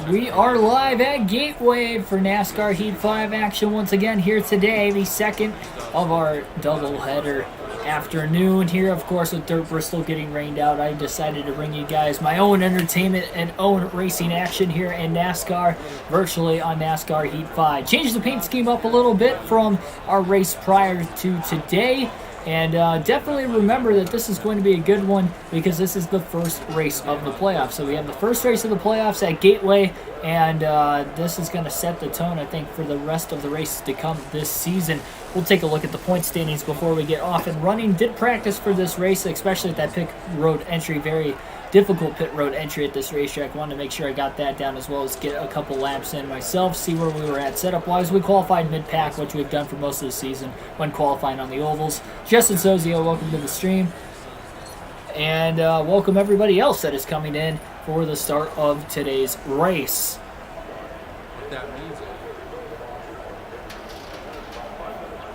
We are live at Gateway for NASCAR Heat 5 action once again here today, the second of our doubleheader afternoon here. Of course, with Dirt Bristol getting rained out, I decided to bring you guys my own entertainment and own racing action here in NASCAR, virtually on NASCAR Heat 5. Changed the paint scheme up a little bit from our race prior to today. And definitely remember that this is going to be a good one because this is the first race of the playoffs. So we have the first race of the playoffs at Gateway, and this is going to set the tone, I think, for the rest of the races to come this season. We'll take a look at the point standings before we get off and running. Did practice for this race, especially at that pit road entry. Very difficult pit road entry at this racetrack. Wanted to make sure I got that down as well as get a couple laps in myself, see where we were at setup-wise. We qualified mid-pack, which we've done for most of the season when qualifying on the ovals. Justin Sozio, welcome to the stream. And welcome everybody else that is coming in for the start of today's race.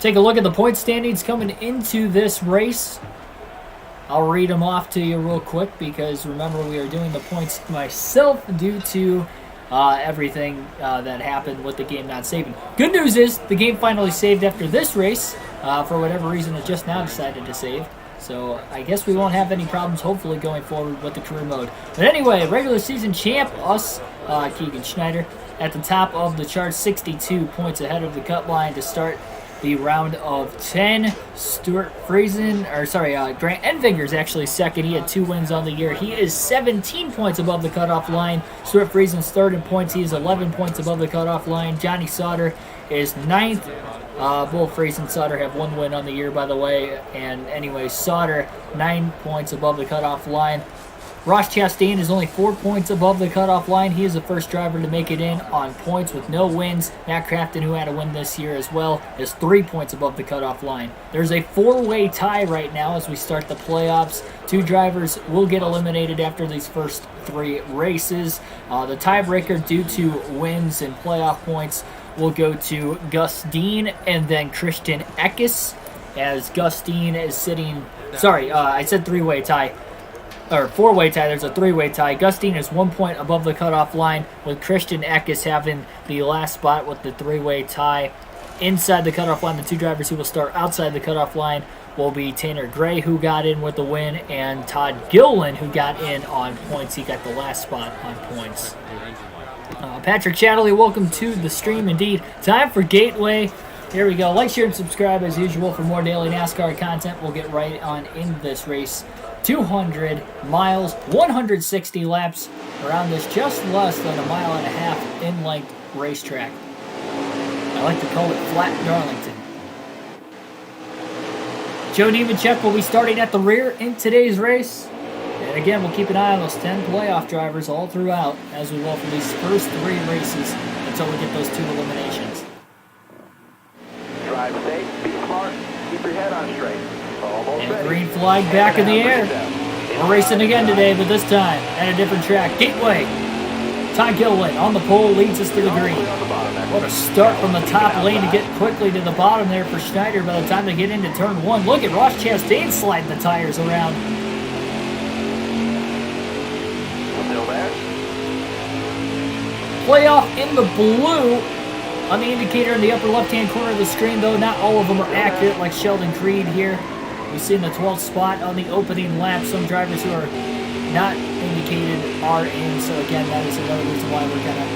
Take a look at the point standings coming into this race. I'll read them off to you real quick because remember we are doing the points myself due to everything that happened with the game not saving. Good news is the game finally saved after this race. For whatever reason it just now decided to save. So I guess we won't have any problems hopefully going forward with the career mode. But anyway, regular season champ, us, Keegan Schneider, at the top of the chart, 62 points ahead of the cut line to start the round of 10. Grant Envinger's actually second. He had 2 wins on the year. He is 17 points above the cutoff line. Stuart Friesen's third in points. He is 11 points above the cutoff line. Johnny Sauter is 9th. Both Friesen and Sauter have 1 win on the year, by the way. And anyway, Sauter, 9 points above the cutoff line. Ross Chastain is only 4 points above the cutoff line. He is the first driver to make it in on points with no wins. Matt Crafton, who had a win this year as well, is 3 points above the cutoff line. There's a 4-way tie right now as we start the playoffs. 2 drivers will get eliminated after these first 3 races. The tiebreaker due to wins and playoff points will go to Gus Dean and then Christian Eckes, as Gus Dean is sitting... I said 3-way tie. Or 4-way tie, there's a 3-way tie. Gus Dean is 1 point above the cutoff line, with Christian Eckes having the last spot with the 3-way tie. Inside the cutoff line, the 2 drivers who will start outside the cutoff line will be Tanner Gray, who got in with the win, and Todd Gilliland, who got in on points. He got the last spot on points. Patrick Chatterley, welcome to the stream indeed. Time for Gateway. Here we go. Like, share, and subscribe as usual for more daily NASCAR content. We'll get right on in this race. 200 miles, 160 laps around this just less than a mile and a half in-length racetrack. I like to call it Flat Darlington. Joe Nemechek will be starting at the rear in today's race. And again, we'll keep an eye on those 10 playoff drivers all throughout, as we will for these first 3 races until we get those 2 eliminations. Drive safe, be smart, keep your head on straight. Almost and ready. green flag back in the air. We're racing again today, but this time at a different track. Gateway. Todd Gilliland on the pole leads us to the green. What a start from the top lane to get quickly to the bottom there for Schneider by the time they get into turn 1. Look at Ross Chastain sliding the tires around. Still there. Playoff in the blue on the indicator in the upper left-hand corner of the screen, though not all of them are accurate, like Sheldon Creed here. We see in the 12th spot on the opening lap. Some drivers who are not indicated are in, so again, that is another reason why we're going to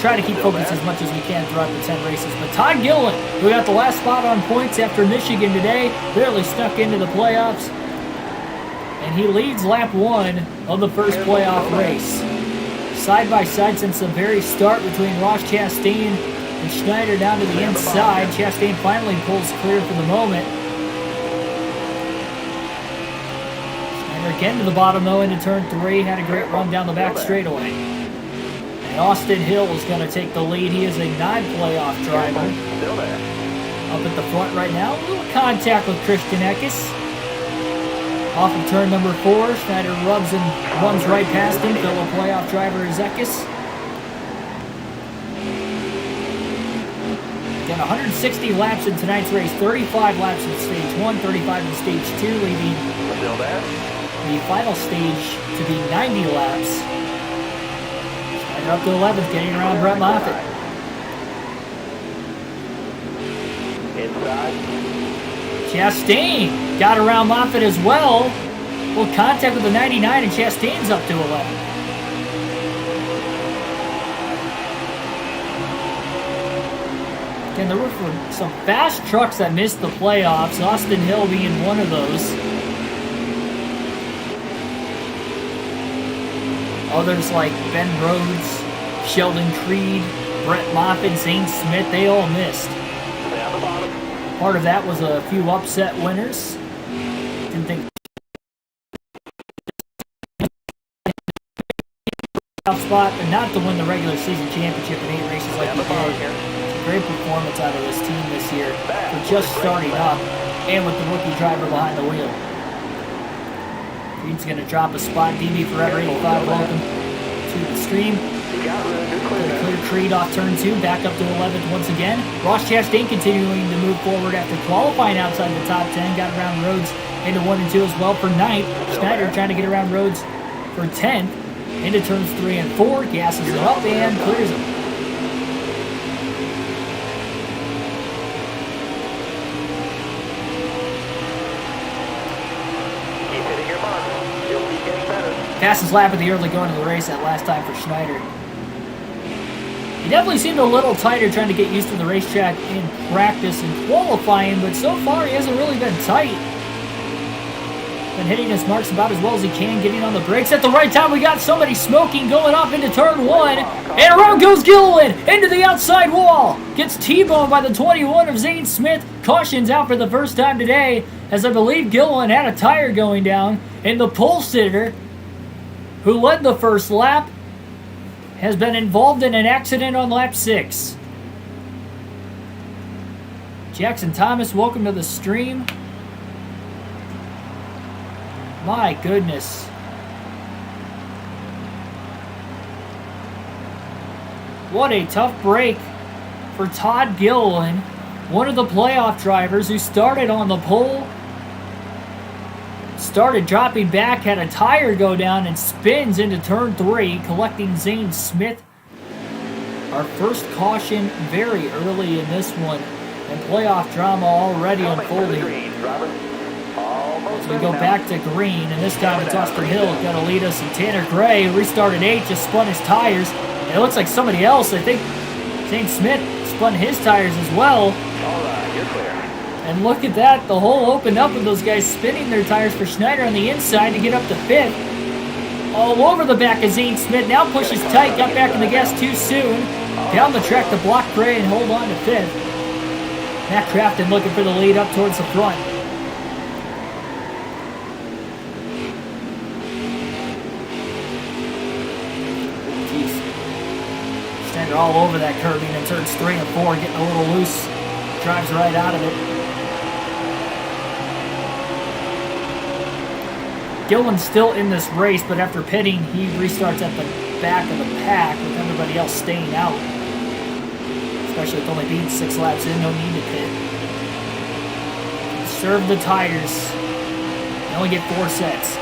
try to keep focus as much as we can throughout the 10 races. But Todd Gilliland, who got the last spot on points after Michigan today, barely snuck into the playoffs, and he leads lap 1 of the first playoff race. Side by side since the very start between Ross Chastain and Schneider down to the inside. Chastain finally pulls clear for the moment. Schneider again to the bottom though into turn 3. Had a great run down the back straightaway. And Austin Hill is going to take the lead. He is a non-playoff driver. Up at the front right now. A little contact with Christian Eckes. Off of turn number 4, Schneider rubs and runs right past him. Fellow playoff driver is Eckes. Again, 160 laps in tonight's race. 35 laps in stage 1, 35 in stage 2, leaving the final stage to be 90 laps. They're up to 11th, getting around Brett Moffitt. Inside. Chastain got around Moffitt as well. Well, contact with the 99, and Chastain's up to 11th. Again, there were some fast trucks that missed the playoffs, Austin Hill being one of those. Others like Ben Rhodes, Sheldon Creed, Brett Moffitt, Zane Smith, they all missed. Part of that was a few upset winners. Didn't think spot, but not to win the regular season championship in 8 races like he did. Great performance out of this team this year for just starting up and with the rookie driver behind the wheel. Creed's going to drop a spot. DB Forever 85, welcome to the stream. Clear Creed off turn 2, back up to 11th once again. Ross Chastain continuing to move forward after qualifying outside the top 10. Got around Rhodes into 1 and 2 as well for 9th. Schneider trying to get around Rhodes for 10th. Into turns 3 and 4. Gasses it up and clears them. Fastest lap of the early going of the race that last time for Schneider. He definitely seemed a little tighter trying to get used to the racetrack in practice and qualifying, but so far he hasn't really been tight. Been hitting his marks about as well as he can, getting on the brakes at the right time. We got somebody smoking going up into turn 1, and around goes Gilliland into the outside wall. Gets T-boned by the 21 of Zane Smith. Caution's out for the first time today, as I believe Gilliland had a tire going down, and the pole sitter, who led the first lap, has been involved in an accident on lap 6. Jackson Thomas, welcome to the stream. My goodness. What a tough break for Todd Gilliland, one of the playoff drivers who started on the pole, started dropping back, had a tire go down, and spins into turn 3, collecting Zane Smith. Our first caution very early in this one, and playoff drama already unfolding. As we go back to green, and this time it's Austin Hill going to lead us, and Tanner Gray, who restarted 8, just spun his tires. And it looks like somebody else, I think Zane Smith, spun his tires as well. All right, you're clear. And look at that, the hole opened up with those guys spinning their tires for Schneider on the inside to get up to 5th. All over the back of Zane Smith, now pushes tight, got back in the gas too soon. Down the track to block Gray and hold on to 5th. Matt Crafton looking for the lead up towards the front. Jeez. Schneider all over that curving in turns 3 and 4, getting a little loose. Drives right out of it. Gilliland's still in this race, but after pitting, he restarts at the back of the pack with everybody else staying out. Especially with only being 6 laps in, no need to pit. Serve the tires. You only get 4 sets.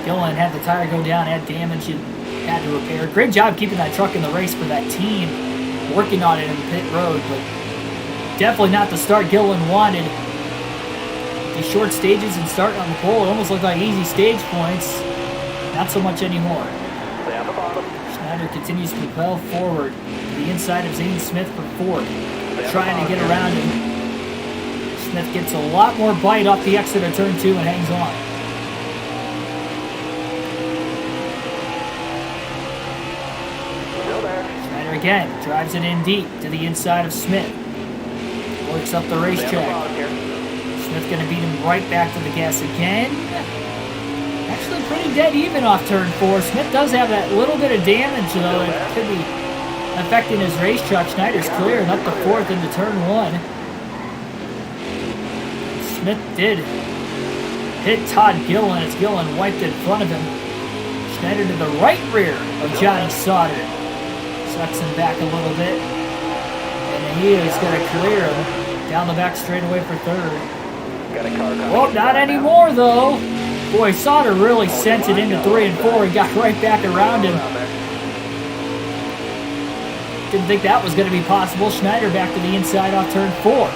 Gilliland had the tire go down, had damage, and had to repair. Great job keeping that truck in the race for that team. Working on it in pit road, but definitely not the start Gilliland wanted. These short stages and starting on the pole, it almost looked like easy stage points. Not so much anymore. Schneider continues to propel forward to the inside of Zane Smith for 4th. Trying to get around him. Smith gets a lot more bite off the exit of turn 2 and hangs on. Again, drives it in deep to the inside of Smith. Works up the racetrack. Smith going to beat him right back to the gas again. Actually pretty dead even off turn 4. Smith does have that little bit of damage, though. It could be affecting his race truck. Schneider's clear and up to 4th into turn 1. Smith did hit Todd Gilliland as Gilliland wiped in front of him. Schneider to the right rear of Johnny Sauter. Sucks him back a little bit. And he is going to clear him down the back straightaway for 3rd. Well, not anymore, though. Boy, Sauter really sent it into 3 and 4 and got right back around him. Didn't think that was going to be possible. Schneider back to the inside off turn 4.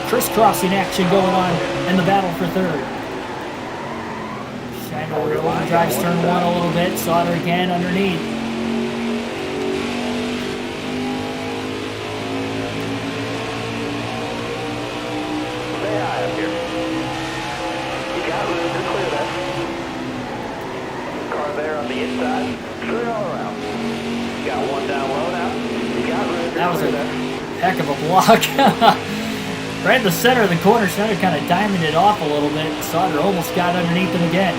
Crisscrossing action going on in the battle for third. Schneider drives turn 1 a little bit. Sauter again underneath. Stay high up here. You got room to clear that. Car there on the inside. Clear all around. You got one down low now. You got room to That was clear a that. heck of a block. Right in the center of the corner, Schneider kind of diamonded it off a little bit. Sauter almost got underneath him again.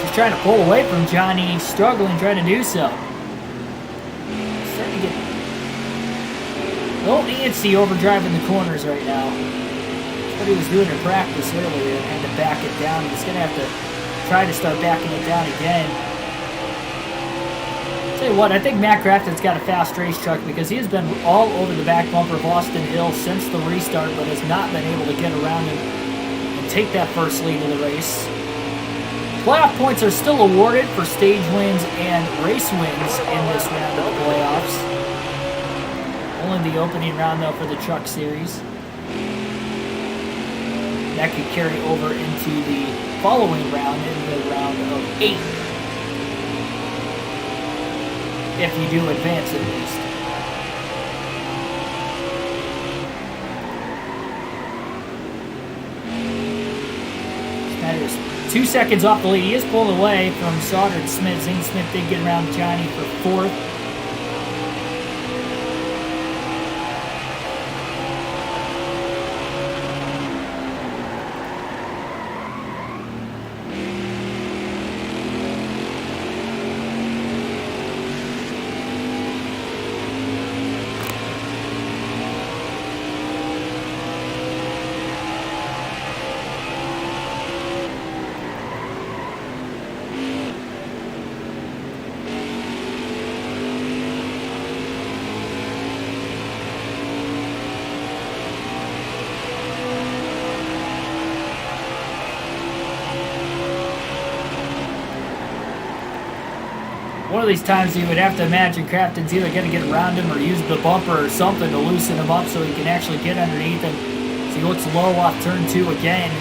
Just trying to pull away from Johnny, struggling trying to do so. Starting to get a little antsy overdriving the corners right now. That's what he was doing in practice earlier and had to back it down. He's going to have to try to start backing it down again. Tell you what, I think Matt Crafton's got a fast race truck because he has been all over the back bumper of Austin Hill since the restart, but has not been able to get around him and take that first lead of the race. Playoff points are still awarded for stage wins and race wins in this round of the playoffs. Only the opening round, though, for the Truck Series. That could carry over into the following round, in the round of 8. If you do advance, at least. Schneider's 2 seconds off the lead. He is pulled away from Sauter and Smith. Zane Smith did get around Johnny for 4th. One of these times you would have to imagine Crafton's either going to get around him or use the bumper or something to loosen him up so he can actually get underneath him. So he looks low off turn 2 again.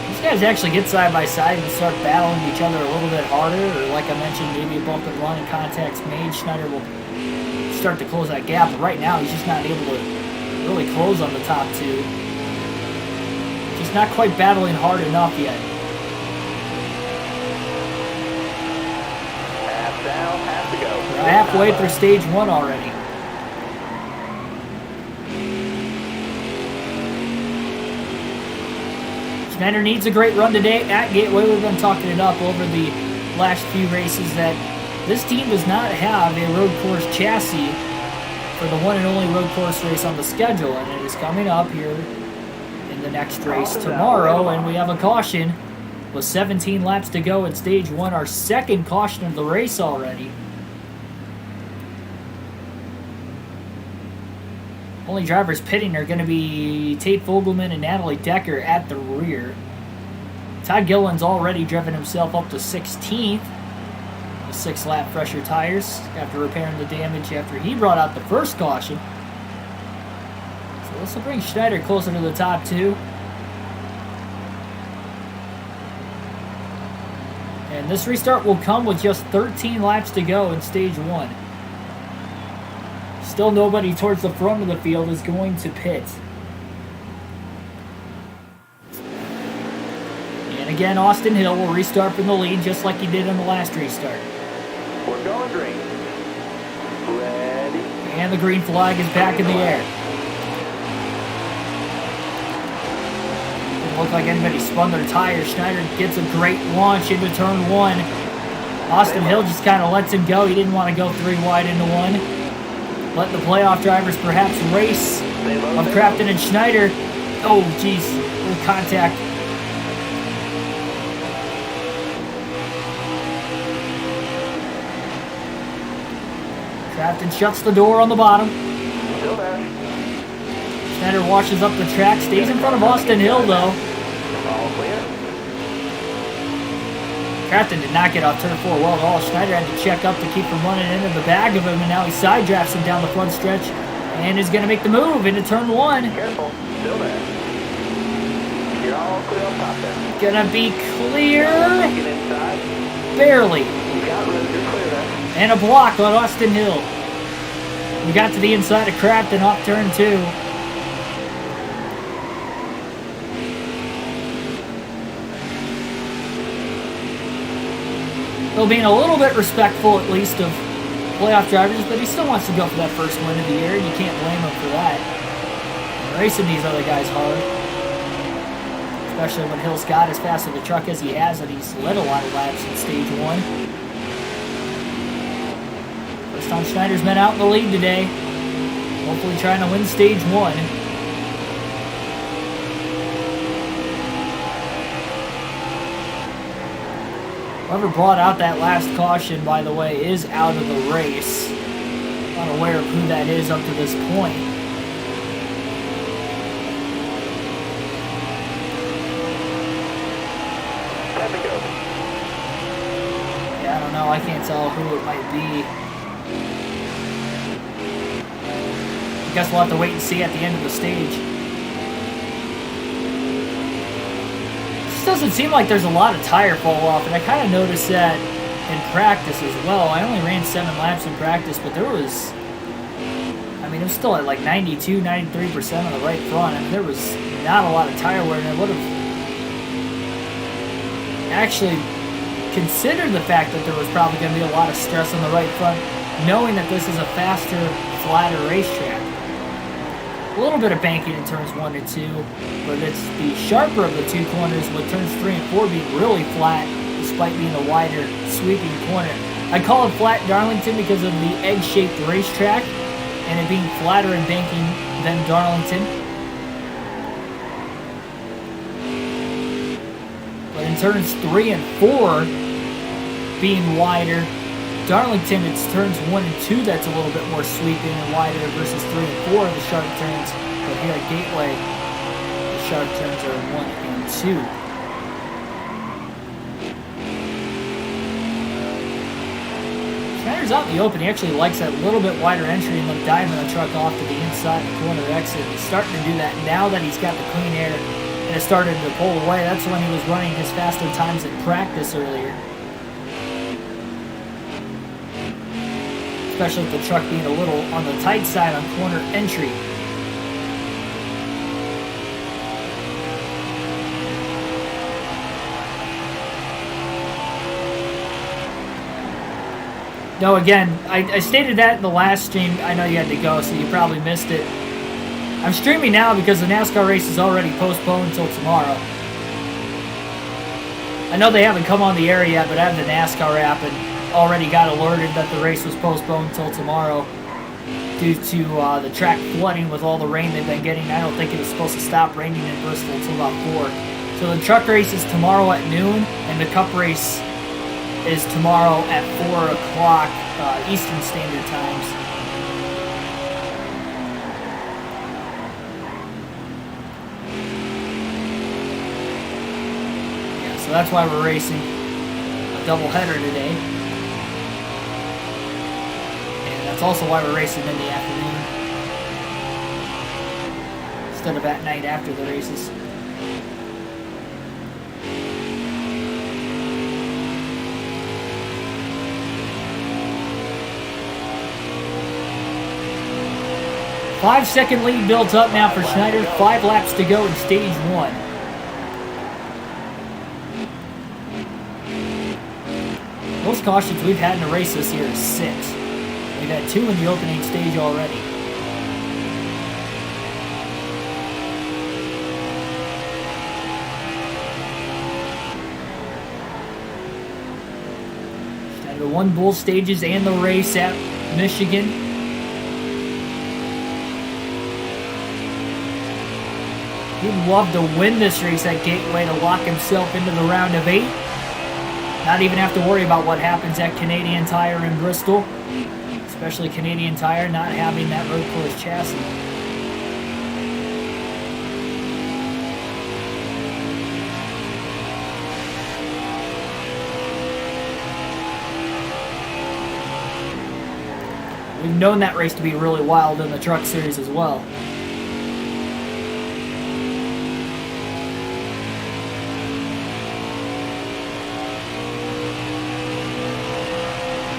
These guys actually get side by side and start battling each other a little bit harder, or like I mentioned, maybe a bump and run and contacts made. Schneider will start to close that gap, but right now he's just not able to really close on the top 2. Just not quite battling hard enough yet. Down, have to go. We're halfway through stage 1 already. Schneider needs a great run today at Gateway. We've been talking it up over the last few races that this team does not have a road course chassis for the one and only road course race on the schedule, and it is coming up here in the next race tomorrow, and we have a caution. With 17 laps to go in stage 1, our second caution of the race already. Only drivers pitting are going to be Tate Fogelman and Natalie Decker at the rear. Todd Gilliland's already driven himself up to 16th with 6-lap fresher tires after repairing the damage after he brought out the first caution. So this will bring Schneider closer to the top 2. And this restart will come with just 13 laps to go in stage 1. Still nobody towards the front of the field is going to pit. And again, Austin Hill will restart from the lead just like he did in the last restart. We're going green. Ready. And the green flag is back in the air. Didn't look like anybody spun their tires. Schneider gets a great launch into turn 1. Austin Hill just kind of lets him go. He didn't want to go 3 wide into 1. Let the playoff drivers perhaps race of Crafton and Schneider. Oh, geez. Little contact. Crafton shuts the door on the bottom. Still there. Schneider washes up the track. Stays in front of Austin Hill, though. All clear. Crafton did not get off turn 4 well at all. Schneider had to check up to keep from running into the back of him, and now he side drafts him down the front stretch and is going to make the move into turn 1. Careful. Still there. You're all clear up top there. Gonna be clear. Take it inside. Barely. You got room. You're clear there. And a block on Austin Hill. We got to the inside of Crafton off turn 2. He'll being a little bit respectful, at least, of playoff drivers, but he still wants to go for that first win of the year. You can't blame him for that. And racing these other guys hard, especially when Hill's got as fast of a truck as he has, and he's led a lot of laps in stage 1. First time Schneider's been out in the lead today. Hopefully trying to win stage 1. Whoever brought out that last caution, by the way, is out of the race. Not aware of who that is up to this point. Time to go. Yeah, I don't know. I can't tell who it might be. I guess we'll have to wait and see at the end of the stage. It doesn't seem like there's a lot of tire fall off, and I kind of noticed that in practice as well. I only ran 7 laps in practice, but there was, I mean, it was still at like 92, 93% on the right front. I mean, there was not a lot of tire wear, and I would have actually considered the fact that there was probably going to be a lot of stress on the right front, knowing that this is a faster, flatter racetrack. A little bit of banking in turns 1 and 2, but it's the sharper of the two corners, with turns 3 and 4 being really flat, despite being a wider, sweeping corner. I call it flat Darlington because of the egg-shaped racetrack, and it being flatter and banking than Darlington. But in turns 3 and 4 being wider, Darlington, it's turns 1 and 2 that's a little bit more sweeping and wider versus 3 and 4 of the sharp turns. But here at Gateway, the sharp turns are 1 and 2. Schneider's out in the open. He actually likes that little bit wider entry and then diving the truck off to the inside the corner exit. He's starting to do that now that he's got the clean air and has started to pull away. That's when he was running his faster times in practice earlier. Especially with the truck being a little on the tight side on corner entry. No, again, I stated that in the last stream. I know you had to go, so you probably missed it. I'm streaming now because the NASCAR race is already postponed until tomorrow. I know they haven't come on the air yet, but I have the NASCAR app and already got alerted that the race was postponed until tomorrow due to the track flooding with all the rain they've been getting. I don't think it was supposed to stop raining in Bristol until about 4. So the truck race is tomorrow at noon, and the cup race is tomorrow at 4 o'clock Eastern Standard Times. Yeah, so that's why we're racing a doubleheader today. That's also why we're racing in the afternoon instead of at night after the races. Five-second lead built up now for Schneider. 5 laps to go in stage 1. Most cautions we've had in a race this year is 6. We've had 2 in the opening stage already. Schneider won both stages and the race at Michigan. He'd love to win this race at Gateway to lock himself into the round of 8. Not even have to worry about what happens at Canadian Tire in Bristol. Especially Canadian Tire not having that road course chassis. known that race to be really wild in the Truck Series as well.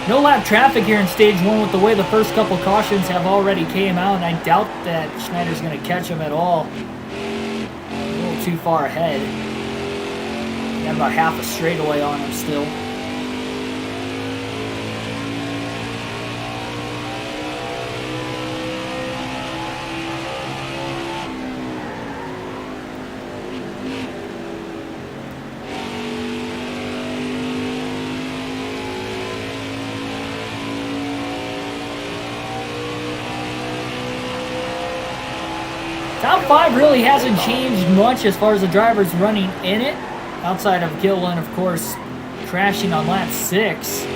No lap traffic here in stage 1 with the way the first couple cautions have already came out, and I doubt that Schneider's going to catch him at all. A little too far ahead. Got about half a straightaway on him still. Top 5 really hasn't changed much as far as the drivers running in it, outside of Gillen, of course, crashing on lap 6.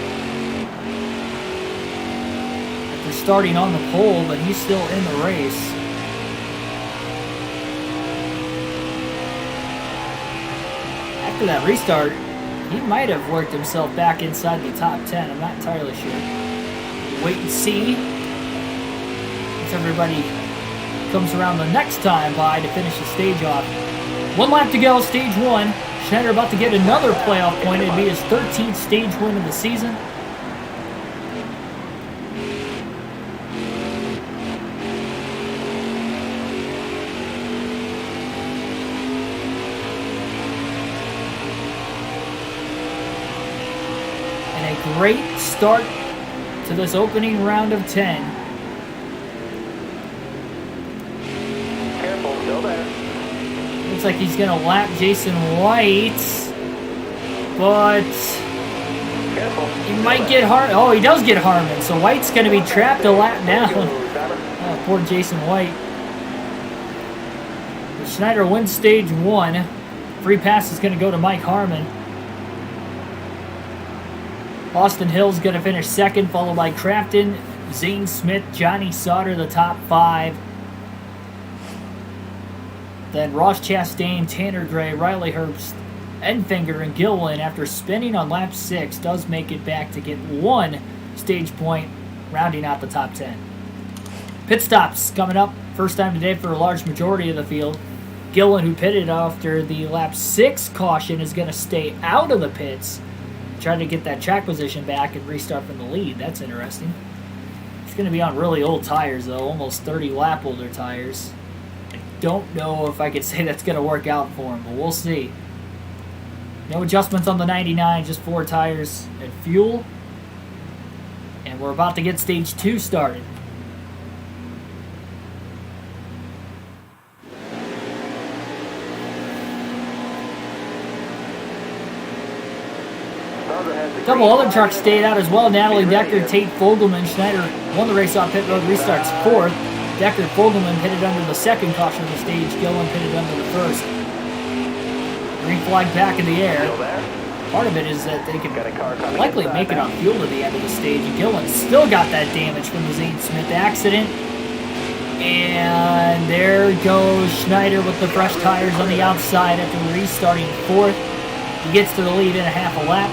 After starting on the pole, but he's still in the race. After that restart, he might have worked himself back inside the top 10. I'm not entirely sure. Wait and see. Once everybody comes around the next time by to finish the stage off. 1 lap to go, stage 1. Schneider about to get another playoff point. It'd be his 13th stage win of the season. And a great start to this opening round of 10. Still there. Looks like he's going to lap Jason White, but Careful. he might get Harmon. Oh, he does get Harmon, so White's going to be trapped a lap down. Oh, poor Jason White. But Schneider wins stage 1. Free pass is going to go to Mike Harmon. Austin Hill's going to finish 2nd, followed by Crafton, Zane Smith, Johnny Sauter, the top 5. Then Ross Chastain, Tanner Gray, Riley Herbst, Enfinger, and Gillen, after spinning on lap 6, does make it back to get 1 stage point, rounding out the top 10. Pit stops coming up. First time today for a large majority of the field. Gillen, who pitted after the lap 6 caution, is going to stay out of the pits. Trying to get that track position back and restart from the lead. That's interesting. It's going to be on really old tires, though. Almost 30 lap older tires. Don't know if I could say that's going to work out for him, but we'll see. No adjustments on the 99, just 4 tires and fuel. And we're about to get stage 2 started. A couple other trucks stayed out as well. Natalie Decker, Tate Fogelman. Schneider won the race off pit road, restarts 4th. Decker Fogelman pitted under the 2nd caution of the stage. Gillen pitted under the 1st. Green flag back in the air. Part of it is that they can likely make it on fuel to the end of the stage. And Gillen still got that damage from the Zane Smith accident. And there goes Schneider with the fresh tires on the outside after restarting 4th. He gets to the lead in a half a lap.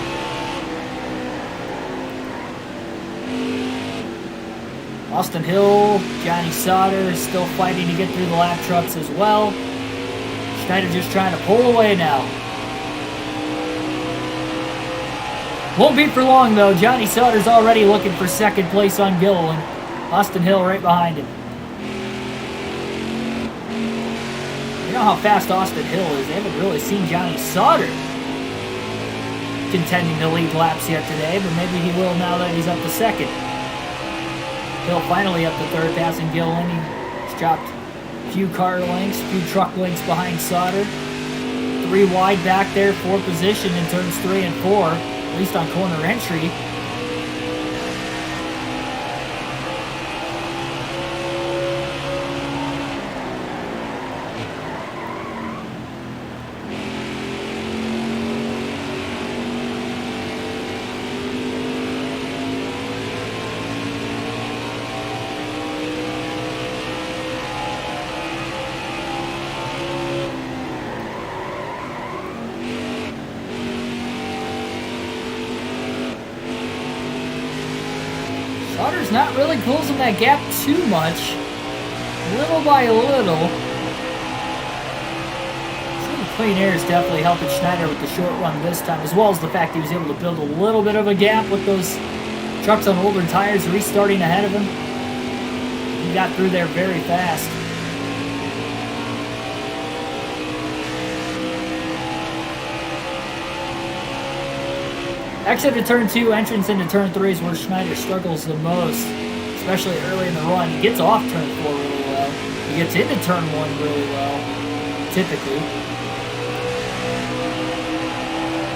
Austin Hill, Johnny Sauter still fighting to get through the lap trucks as well. Schneider just trying to pull away now. Won't be for long though. Johnny Sauter's already looking for 2nd place on Gillen. Austin Hill right behind him. You know how fast Austin Hill is. They haven't really seen Johnny Sauter contending to lead laps yet today, but maybe he will now that he's up to 2nd. Hill finally up to 3rd, passing Gillen. He's dropped a few car lengths, a few truck lengths behind Sauter. 3 wide back there, 4th position in turns 3 and 4, at least on corner entry. not really closing that gap too much. Little by little. So the clean air is definitely helping Schneider with the short run this time, as well as the fact he was able to build a little bit of a gap with those trucks on older tires restarting ahead of him. He got through there very fast. Exit to turn 2, entrance into turn 3 is where Schneider struggles the most, especially early in the run. He gets off turn 4 really well. He gets into turn 1 really well, typically.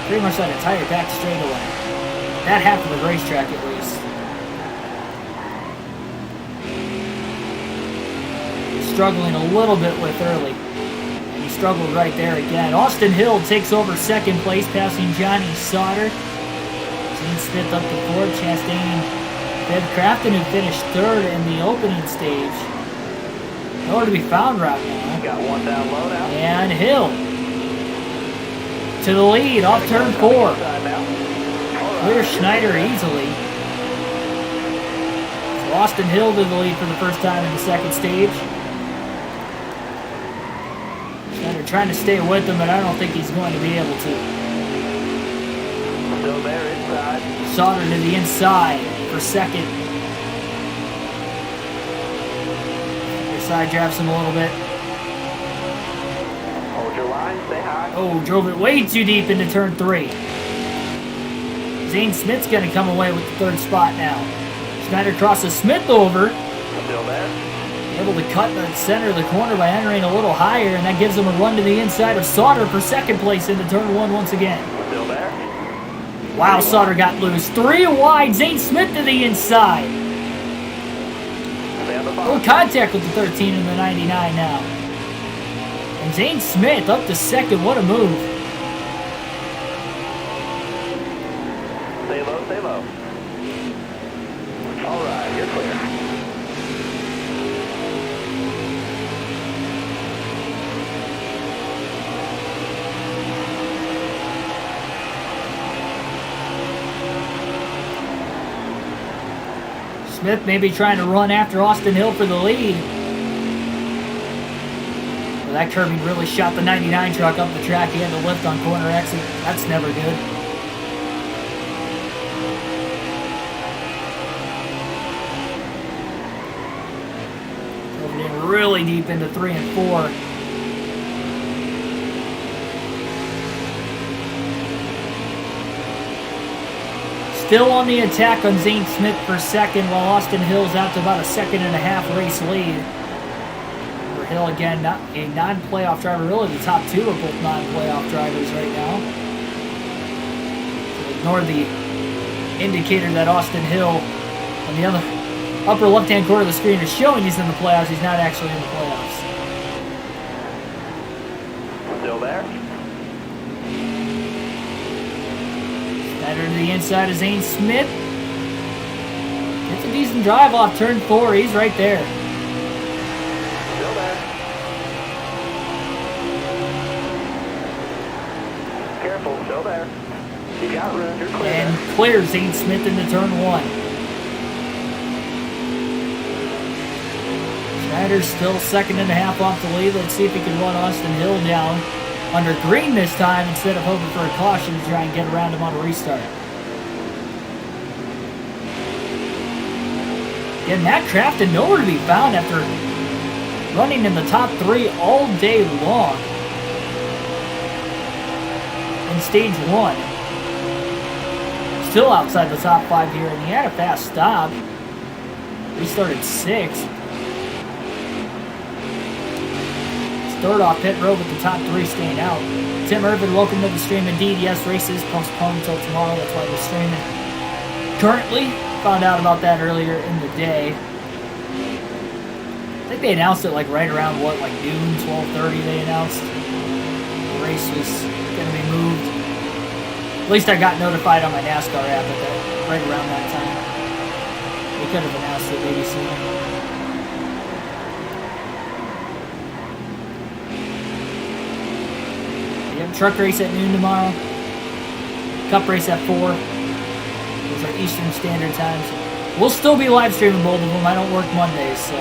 Pretty much that entire back straightaway. That half of the racetrack at least. He's struggling a little bit with early. And he struggled right there again. Austin Hill takes over second place, passing Johnny Sauter. Gene Smith up to fourth. Chastain, Bev Crafton, who finished third in the opening stage. Nowhere to be found right now. Got one down low now. And Hill to the lead off turn 4. Clears Schneider easily. So Austin Hill to the lead for the first time in the second stage. Schneider trying to stay with him, but I don't think he's going to be able to. Still there inside. Sauter to the inside for second. Side drafts him a little bit. Hold your line, stay high. Oh, drove it way too deep into turn 3. Zane Smith's going to come away with the third spot now. Schneider crosses Smith over. Still there. Able to cut the center of the corner by entering a little higher, and that gives him a run to the inside of Sauter for second place into turn 1 once again. Still there. Wow, Sauter got loose. 3 wide, Zane Smith to the inside. Little contact with the 13 and the 99 now. And Zane Smith up to second. What a move. Stay low, stay low. All right, you're clear. Smith maybe trying to run after Austin Hill for the lead. Well, that curbing really shot the 99 truck up the track. He had to lift on corner exit. That's never good. Drove it in really deep into 3 and 4. Still on the attack on Zane Smith for second, while Austin Hill's out to about a 1.5 race lead. For Hill again, not a non-playoff driver. Really, the top 2 are both non-playoff drivers right now. So ignore the indicator that Austin Hill on the other upper left-hand corner of the screen is showing he's in the playoffs. He's not actually in the playoffs. Still there. Schneider to the inside of Zane Smith. Gets a decent drive off turn 4. He's right there. Still there. Careful, still there. You got room, you're clear. And clears Zane Smith into turn 1. Schneider's still 1.5 off the lead. Let's see if he can run Austin Hill down under green this time instead of hoping for a caution to try and get around him on a restart. Again, Matt Crafton nowhere to be found after running in the top 3 all day long in stage 1. Still outside the top 5 here, and he had a fast stop. Restarted 6th. Third off pit road with the top 3 staying out. Tim Irvin, welcome to the stream. Indeed, yes, race is postponed until tomorrow. That's why we're streaming currently. Found out about that earlier in the day. I think they announced it like right around what, like noon, 12:30 they announced. The race was going to be moved. At least I got notified on my NASCAR app at that, right around that time. They could have announced it maybe sooner. Truck race at noon tomorrow. Cup race at 4. Those are Eastern Standard Times. We'll still be live streaming both of them. I don't work Mondays, so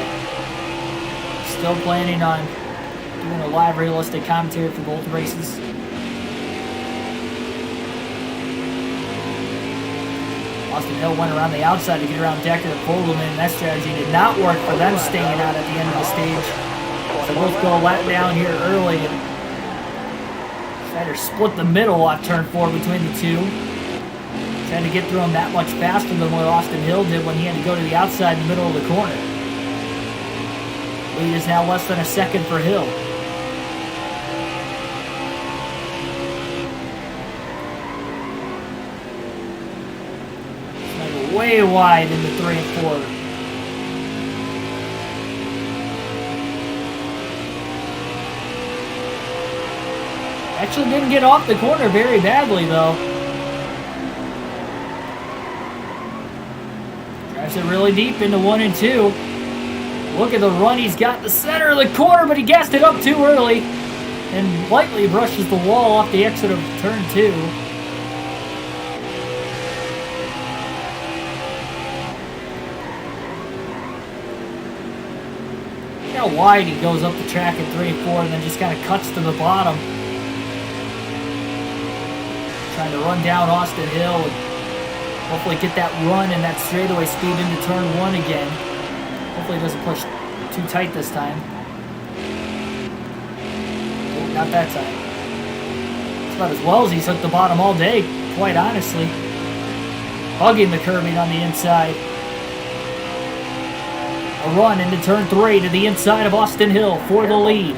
still planning on doing a live realistic commentary for both races. Austin Hill went around the outside to get around Decker and Vogelman, and that strategy did not work for them staying out at the end of the stage. So both go a lap down here early. And Schneider split the middle off turn 4 between the two. Trying to get through him that much faster than what Austin Hill did when he had to go to the outside in the middle of the corner. Lead is now less than a second for Hill. Way wide into 3 and 4. Actually didn't get off the corner very badly though. Drives it really deep into 1 and 2. Look at the run he's got in the center of the corner, but he gassed it up too early and lightly brushes the wall off the exit of turn 2. How wide he goes up the track at 3 and 4 and then just kind of cuts to the bottom. Trying to run down Austin Hill and hopefully get that run and that straightaway speed into turn 1 again. Hopefully he doesn't push too tight this time. Oh, not that time. It's about as well as he's hooked the bottom all day, quite honestly. Hugging the curbing on the inside. A run into turn 3 to the inside of Austin Hill for the lead.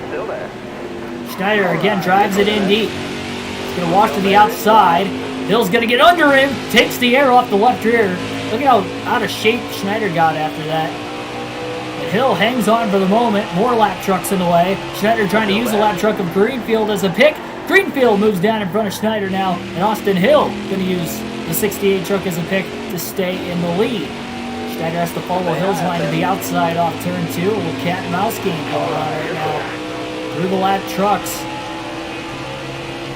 Schneider again drives it in deep. He's going to walk to the outside. Hill's going to get under him. Takes the air off the left rear. Look at how out of shape Schneider got after that. And Hill hangs on for the moment. More lap trucks in the way. Schneider trying to use the lap truck of Greenfield as a pick. Greenfield moves down in front of Schneider now. And Austin Hill going to use the 68 truck as a pick to stay in the lead. Schneider has to follow Hill's line to the outside off turn 2. A little cat and mouse game going on right now. Through the lap trucks.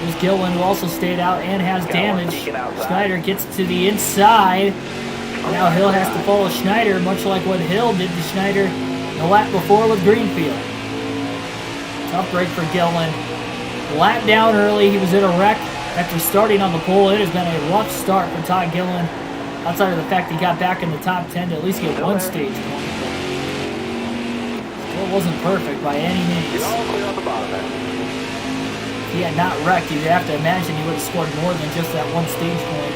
There's Gillen, who also stayed out and has damage. Schneider gets to the inside. Now Hill has to follow Schneider, much like what Hill did to Schneider the lap before with Greenfield. Tough break for Gillen. Lap down early. He was in a wreck after starting on the pole. It has been a rough start for Todd Gillen. Outside of the fact he got back in the top 10 to at least get one stage point. Still wasn't perfect by any means. If he had not wrecked, you'd have to imagine he would have scored more than just that one stage point.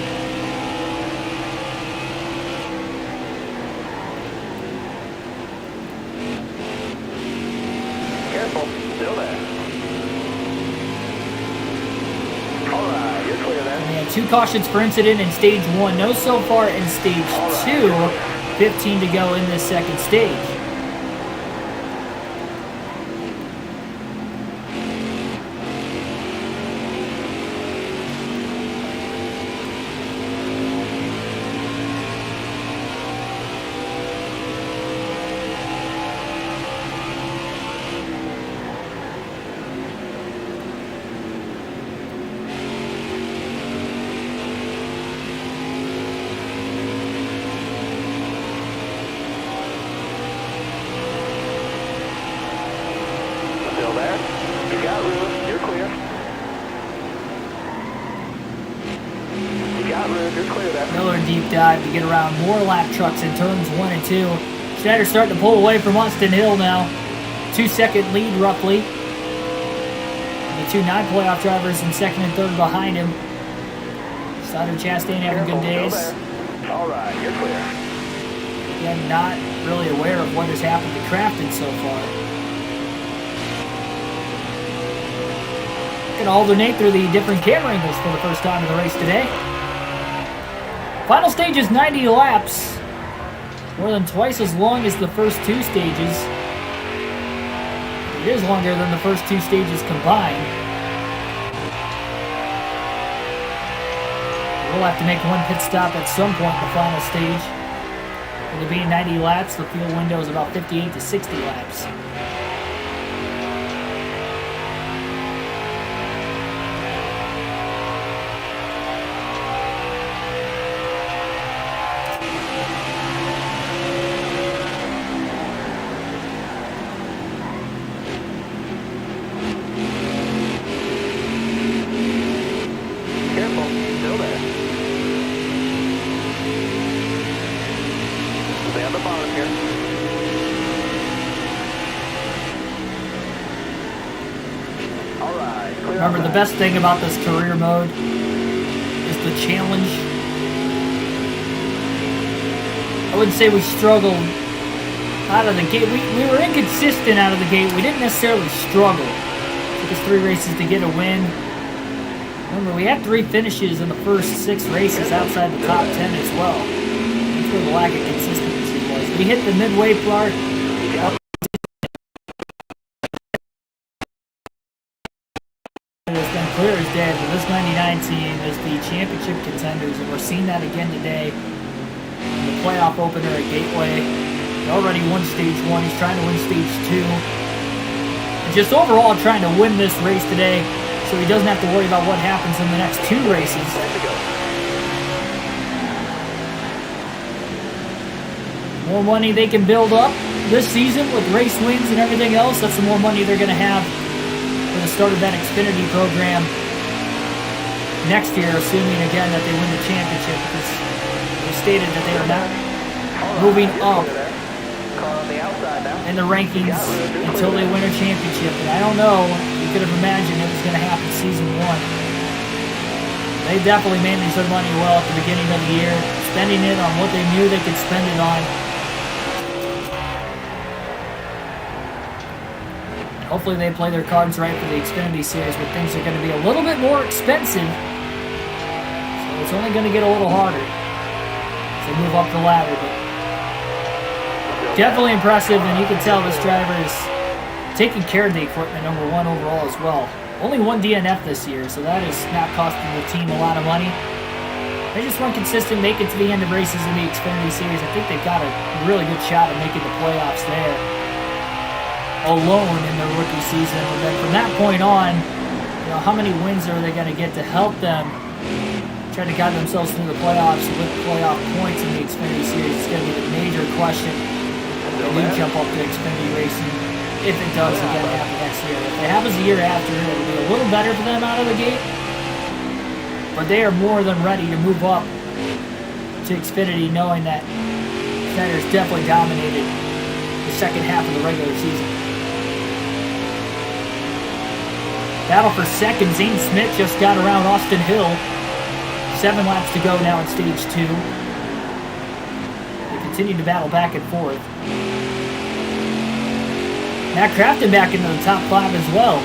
Careful, still there. Alright, you're clear there. And we had 2 cautions for incident in stage 1. No so far in stage 2. 15 to go in this second stage. Another deep dive to get around more lap trucks in turns 1 and 2. Schneider starting to pull away from Austin Hill now. 2-second lead roughly. And the 2 non-playoff drivers in 2nd and 3rd behind him. Stoddard Chastain having good days. Alright, you're clear. Again, not really aware of what has happened to Crafton so far. Going to alternate through the different camera angles for the first time in the race today. Final stage is 90 laps. More than twice as long as the first 2 stages. It is longer than the first 2 stages combined. We'll have to make one pit stop at some point in the final stage. With it being 90 laps, the fuel window is about 58 to 60 laps. Remember, the best thing about this career mode is the challenge. I wouldn't say we struggled out of the gate. We were inconsistent out of the gate. We didn't necessarily struggle. It took us 3 races to get a win. Remember, we had 3 finishes in the first 6 races outside the top 10 as well. That's where the lack of consistency was. We hit the midway part. It's been clear as day that this 99 team is the championship contenders, and we're seeing that again today in the playoff opener at Gateway. He already won stage 1. He's trying to win stage 2. And just overall trying to win this race today so he doesn't have to worry about what happens in the next 2 races. More money they can build up this season with race wins and everything else, that's the more money they're going to have for the start of that Xfinity program next year, assuming again that they win the championship, because they stated that they are not moving up in the rankings until they win a championship. And I don't know, you could have imagined it was going to happen season 1. They definitely managed their money well at the beginning of the year, spending it on what they knew they could spend it on. Hopefully they play their cards right for the Xfinity Series, where things are going to be a little bit more expensive. So it's only going to get a little harder as they move up the ladder. But definitely impressive, and you can tell this driver is taking care of the equipment, number 1 overall as well. Only 1 DNF this year, so that is not costing the team a lot of money. They just run consistent, make it to the end of races in the Xfinity Series. I think they've got a really good shot at making the playoffs there alone in their rookie season. And then from that point on, you know, how many wins are they going to get to help them try to guide themselves through the playoffs with playoff points in the Xfinity Series? It's going to be the major question when they jump up to Xfinity racing, if it does again happen next year. If it happens the year after, it'll be a little better for them out of the gate, but they are more than ready to move up to Xfinity, knowing that Snyder's definitely dominated the second half of the regular season. Battle for second. Zane Smith just got around Austin Hill. 7 laps to go now in stage 2. They continue to battle back and forth. Matt Crafton back into the top 5 as well.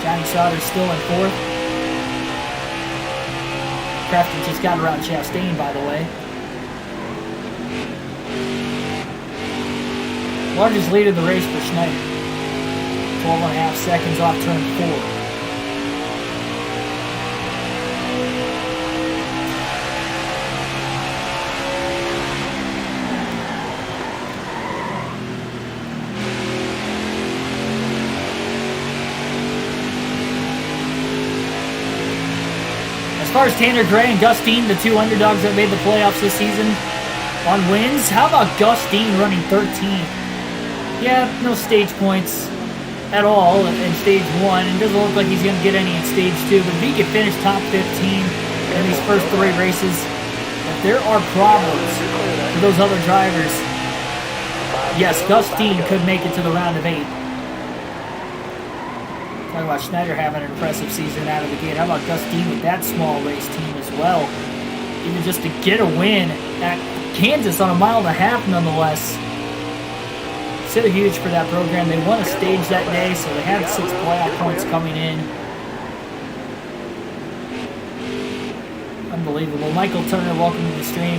Johnny Sauter still in 4th. Crafton just got around Chastain, by the way. Largest lead of the race for Schneider. 12.5 seconds off turn 4. As far as Tanner Gray and Gus Dean, the 2 underdogs that made the playoffs this season on wins, how about Gus Dean running 13th? Yeah, no stage points at all in stage 1. It doesn't look like he's going to get any in stage 2. But if he can finish top 15 in these first 3 races, if there are problems for those other drivers, yes, Gus Dean could make it to the round of 8. Talking about Schneider having an impressive season out of the gate. How about Gus Dean with that small race team as well? Even just to get a win at Kansas on a 1.5 miles nonetheless. So huge for that program. They won a stage that day, so they had 6 playoff points coming in. Unbelievable. Michael Turner, welcome to the stream.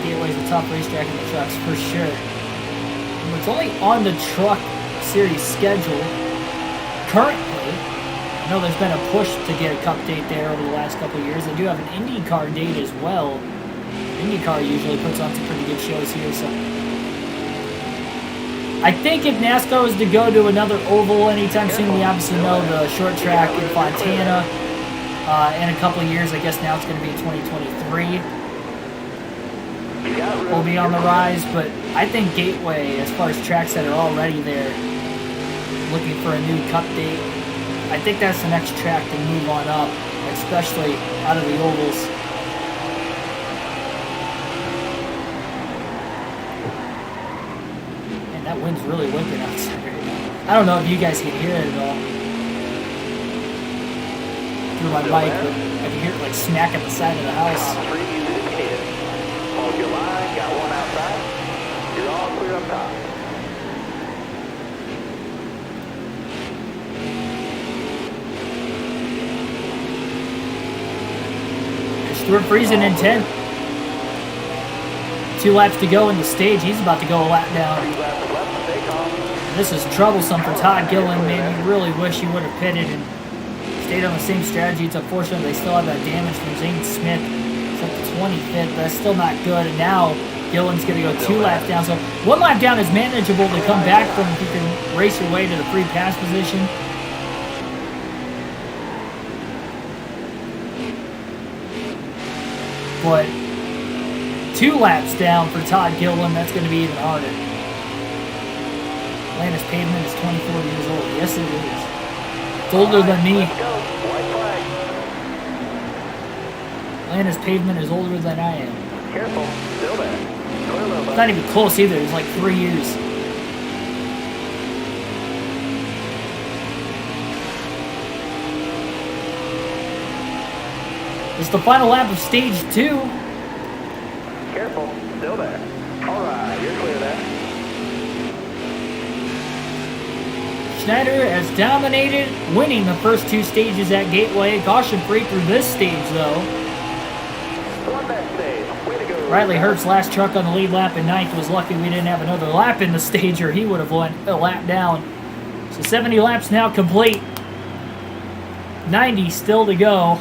Gateway's a tough racetrack in the trucks, for sure. And it's only on the truck series schedule currently. I know there's been a push to get a cup date there over the last couple of years. They do have an IndyCar date as well. IndyCar usually puts on some pretty good shows here, so I think if NASCAR was to go to another oval anytime soon, we obviously know the short track in Fontana in a couple of years. I guess now it's going to be 2023. Will be on the rise, but I think Gateway, as far as tracks that are already there, looking for a new cup date, I think that's the next track to move on up, especially out of the ovals. That wind's really whipping outside right now. I don't know if you guys can hear it at all through my mic, but I can hear it like smack at the side of the house. Top 3 is indicated. Hold your line, got one outside. You're all clear up top. Stuart Friesen in 10. 2 laps to go in the stage. He's about to go a lap down. 3 laps left, stay calm. This is troublesome for Todd Gillen. Man, you really wish he would have pitted and stayed on the same strategy. It's unfortunate they still have that damage from Zane Smith. It's up to 25th, but that's still not good. And now Gillen's going to go 2 laps down. So 1 lap down is manageable to come back from if you can race your way to the free pass position. But 2 laps down for Todd Gillen, that's going to be even harder. Atlanta's Pavement is 24 years old. Yes, it is. It's older than me. Let's go. White flag. Atlanta's Pavement is older than I am. Careful. Still there. Clear low, It's bud. not even close either. It's like 3 years. It's the final lap of stage 2. Careful. Still there. All right. You're clear there. Schneider has dominated, winning the first 2 stages at Gateway. Caution free through this stage, though. One that stage. Way to go. Riley Hurt's last truck on the lead lap in 9th was lucky we didn't have another lap in the stage, or he would have went a lap down. So 70 laps now complete. 90 still to go.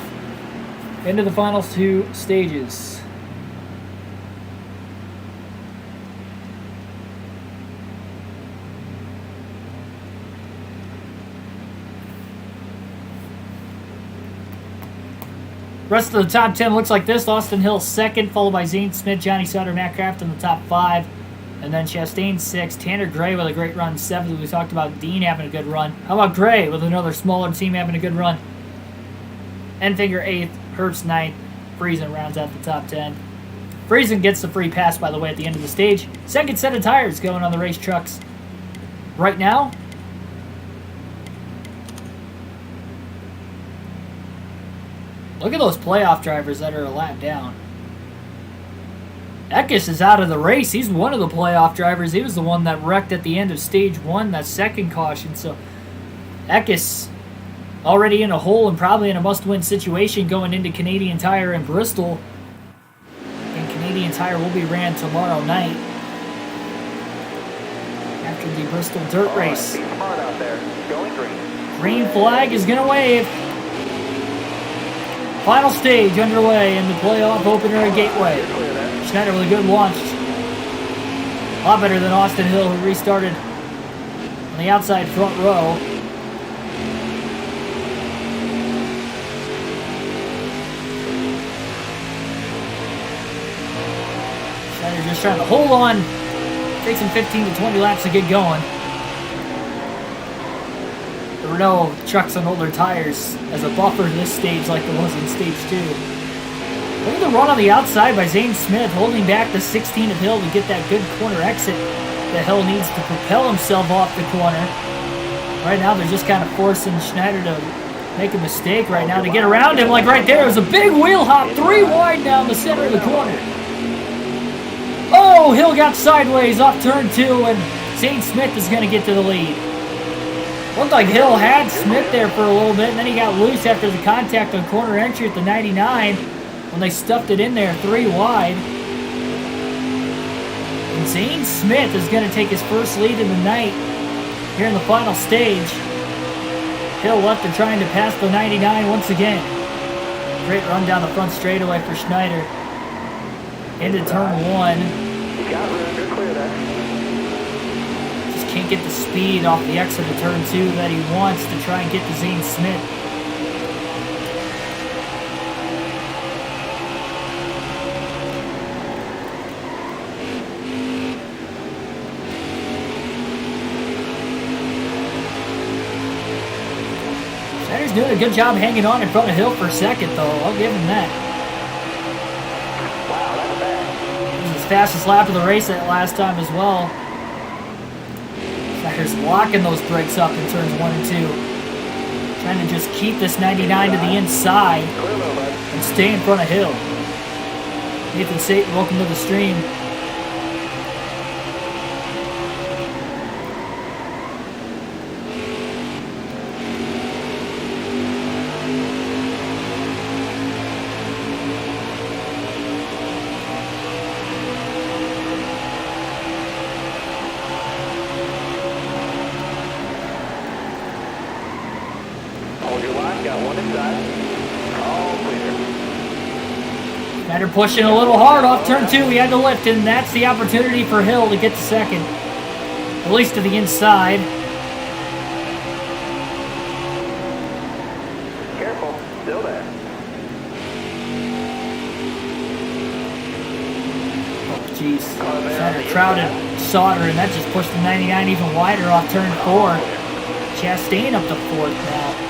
Into the final 2 stages. Rest of the top 10 looks like this. Austin Hill 2nd, followed by Zane Smith, Johnny Sutter, Matt Kraft in the top 5. And then Chastain 6th. Tanner Gray with a great run 7th. We talked about Dean having a good run. How about Gray with another smaller team having a good run? Enfinger 8th, Herbst 9th. Friesen rounds out the top 10. Friesen gets the free pass, by the way, at the end of the stage. Second set of tires going on the race trucks right now. Look at those playoff drivers that are a lap down. Eckes is out of the race. He's one of the playoff drivers. He was the one that wrecked at the end of stage 1, that second caution. So Eckes already in a hole and probably in a must-win situation going into Canadian Tire in Bristol. And Canadian Tire will be ran tomorrow night after the Bristol Dirt All right, Race. be smart out there. Going green. Green flag is going to wave. Final stage underway in the playoff opener at Gateway. You're clear there. Schneider with a good launch. A lot better than Austin Hill, who restarted on the outside front row. Schneider just trying to hold on. Takes him 15 to 20 laps to get going. There were no trucks on older tires as a buffer to this stage like there was in stage 2. Look at the run on the outside by Zane Smith, holding back the 16 of Hill to get that good corner exit that Hill needs to propel himself off the corner. Right now they're just kind of forcing Schneider to make a mistake right now to get around him. Like right there, it was a big wheel hop, 3 wide down the center of the corner. Oh, Hill got sideways off turn 2, and Zane Smith is going to get to the lead. Looked like Hill had Smith there for a little bit, and then he got loose after the contact on corner entry at the 99 when they stuffed it in there 3 wide. And Zane Smith is going to take his first lead of the night here in the final stage. Hill left to trying to pass the 99 once again. Great run down the front straightaway for Schneider. Into turn 1. You got room. You're clear there. Can't get the speed off the exit of turn 2 that he wants to try and get to Zane Smith. Schneider's doing a good job hanging on in front of Hill for second, though. I'll give him that. Wow, that's bad. It was his fastest lap of the race that last time as well. Schneider's locking those brakes up in turns 1 and 2. Trying to just keep this 99 to the inside and stay in front of Hill. Nathan Satan, welcome to the stream. Schneider pushing a little hard off turn 2. He had to lift, and that's the opportunity for Hill to get to second. At least to the inside. Careful, still there. Oh, jeez. Schneider crowded Sauter, and that just pushed the 99 even wider off turn 4. Chastain up to 4th now.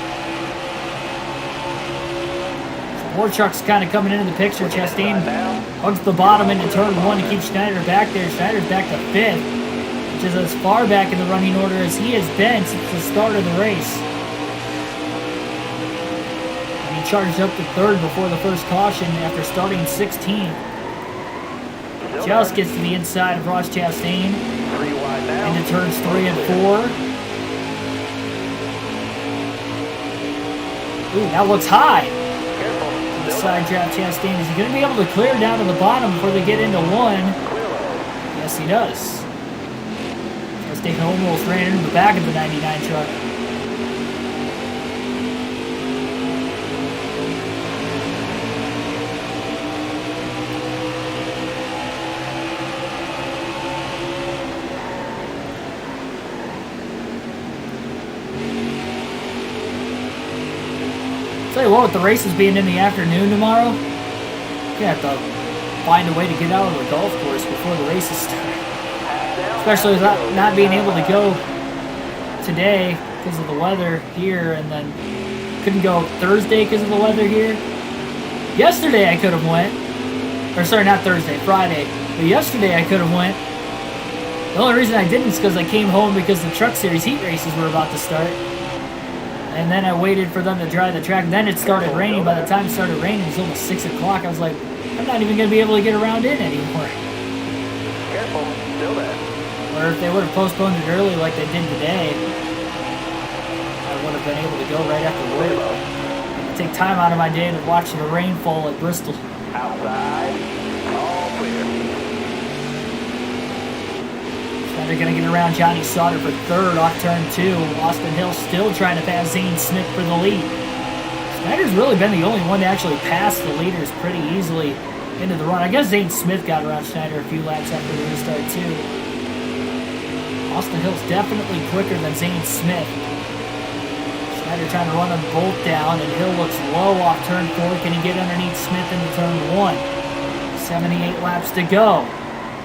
More trucks kind of coming into the picture. Chastain hugs the bottom into turn 1 to keep Schneider back there. Schneider's back to 5th, which is as far back in the running order as he has been since the start of the race. And he charged up to 3rd before the first caution after starting 16th. Just gets to the inside of Ross Chastain into turns 3 and 4. Ooh, that looks high. Side draft Chastain. Is he going to be able to clear down to the bottom before they get into 1? Yes, he does. Chastain almost ran into the back of the 99 truck. Tell you what, with the races being in the afternoon tomorrow, you're going to have to find a way to get out of the golf course before the races start. Especially with not being able to go today because of the weather here, and then couldn't go Thursday because of the weather here. Yesterday I could have went. Or sorry, not Thursday, Friday. But yesterday I could have went. The only reason I didn't is because I came home because the Truck Series heat races were about to start. And then I waited for them to dry the track. Then it started raining. By the time it started raining, it was almost 6 o'clock. I was like, I'm not even going to be able to get around in anymore. Careful, still there. Or if they would have postponed it early like they did today, I would have been able to go right after work. I could take time out of my day to watch the rainfall at Bristol. Outside, all clear. They're going to get around Johnny Sauter for 3rd off turn 2. Austin Hill still trying to pass Zane Smith for the lead. Schneider's really been the only one to actually pass the leaders pretty easily into the run. I guess Zane Smith got around Schneider a few laps after the restart too. Austin Hill's definitely quicker than Zane Smith. Schneider trying to run them both down, and Hill looks low off turn 4. Can he get underneath Smith into turn 1? 78 laps to go.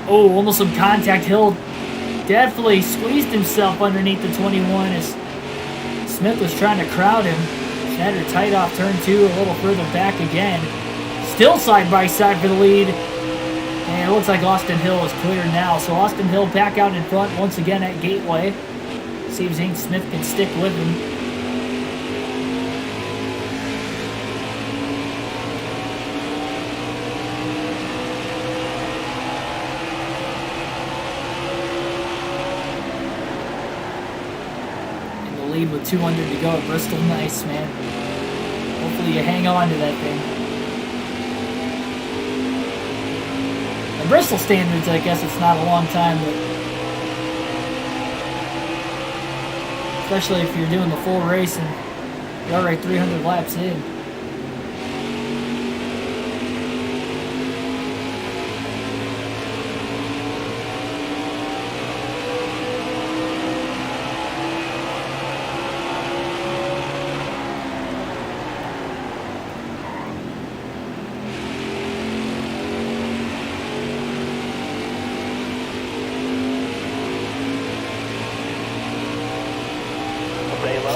Oh, almost some contact. Hill definitely squeezed himself underneath the 21 as Smith was trying to crowd him. Schneider tight off turn 2, a little further back again. Still side by side for the lead. And it looks like Austin Hill is clear now. So Austin Hill back out in front once again at Gateway. See if Zane Smith can stick with him. Lead with 200 to go at Bristol. Nice, man. Hopefully you hang on to that thing. The Bristol standards, I guess it's not a long time, but especially if you're doing the full race and you're already 300 laps in.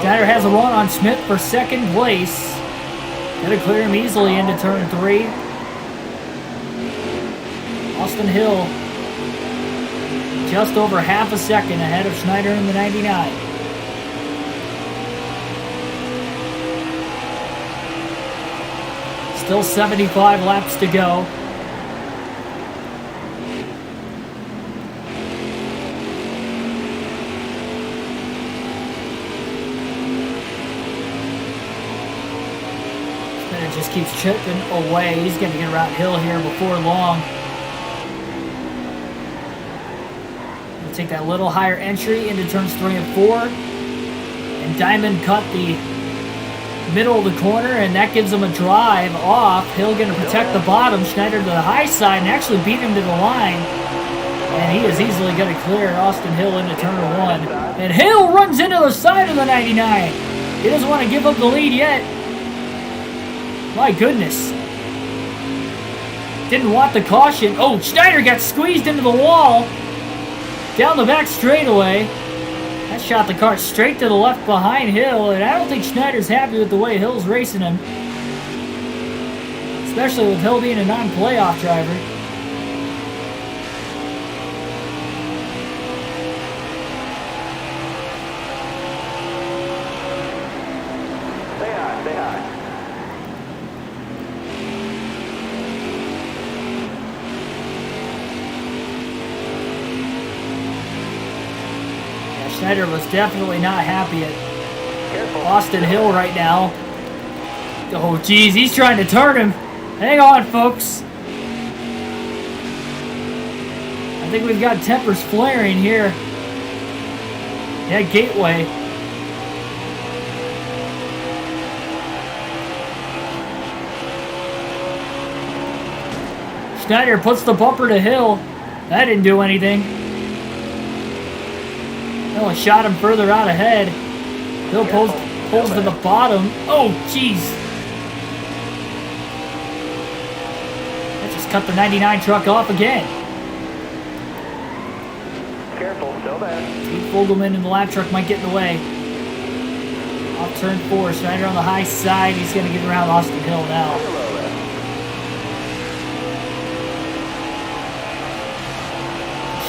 Schneider has a run on Smith for 2nd place. Gonna clear him easily into turn 3. Austin Hill just over half a second ahead of Schneider in the 99. Still 75 laps to go. Schneider just keeps chipping away. He's going to get around Hill here before long. Take that little higher entry into turns 3 and 4, and Diamond cut the middle of the corner, and that gives him a drive off. Hill going to protect the bottom. Schneider to the high side and actually beat him to the line, and he is easily going to clear Austin Hill into turn 1. And Hill runs into the side of the 99. He doesn't want to give up the lead yet. My goodness. Didn't want the caution. Oh, Schneider got squeezed into the wall. Down the back straightaway. That shot the car straight to the left behind Hill, and I don't think Schneider's happy with the way Hill's racing him. Especially with Hill being a non-playoff driver. Say hi, say hi. Schneider was definitely not happy at Austin Hill right now. Oh, geez, he's trying to turn him. Hang on, folks. I think we've got tempers flaring here. Yeah, Gateway. Schneider puts the bumper to Hill. That didn't do anything. Only shot him further out ahead. Hill pulls to the bottom. Oh, jeez. That just cut the 99 truck off again. Careful, still there. Pete Fogelman in the lap truck might get in the way. Off turn 4. Schneider on the high side. He's going to get around Austin Hill now.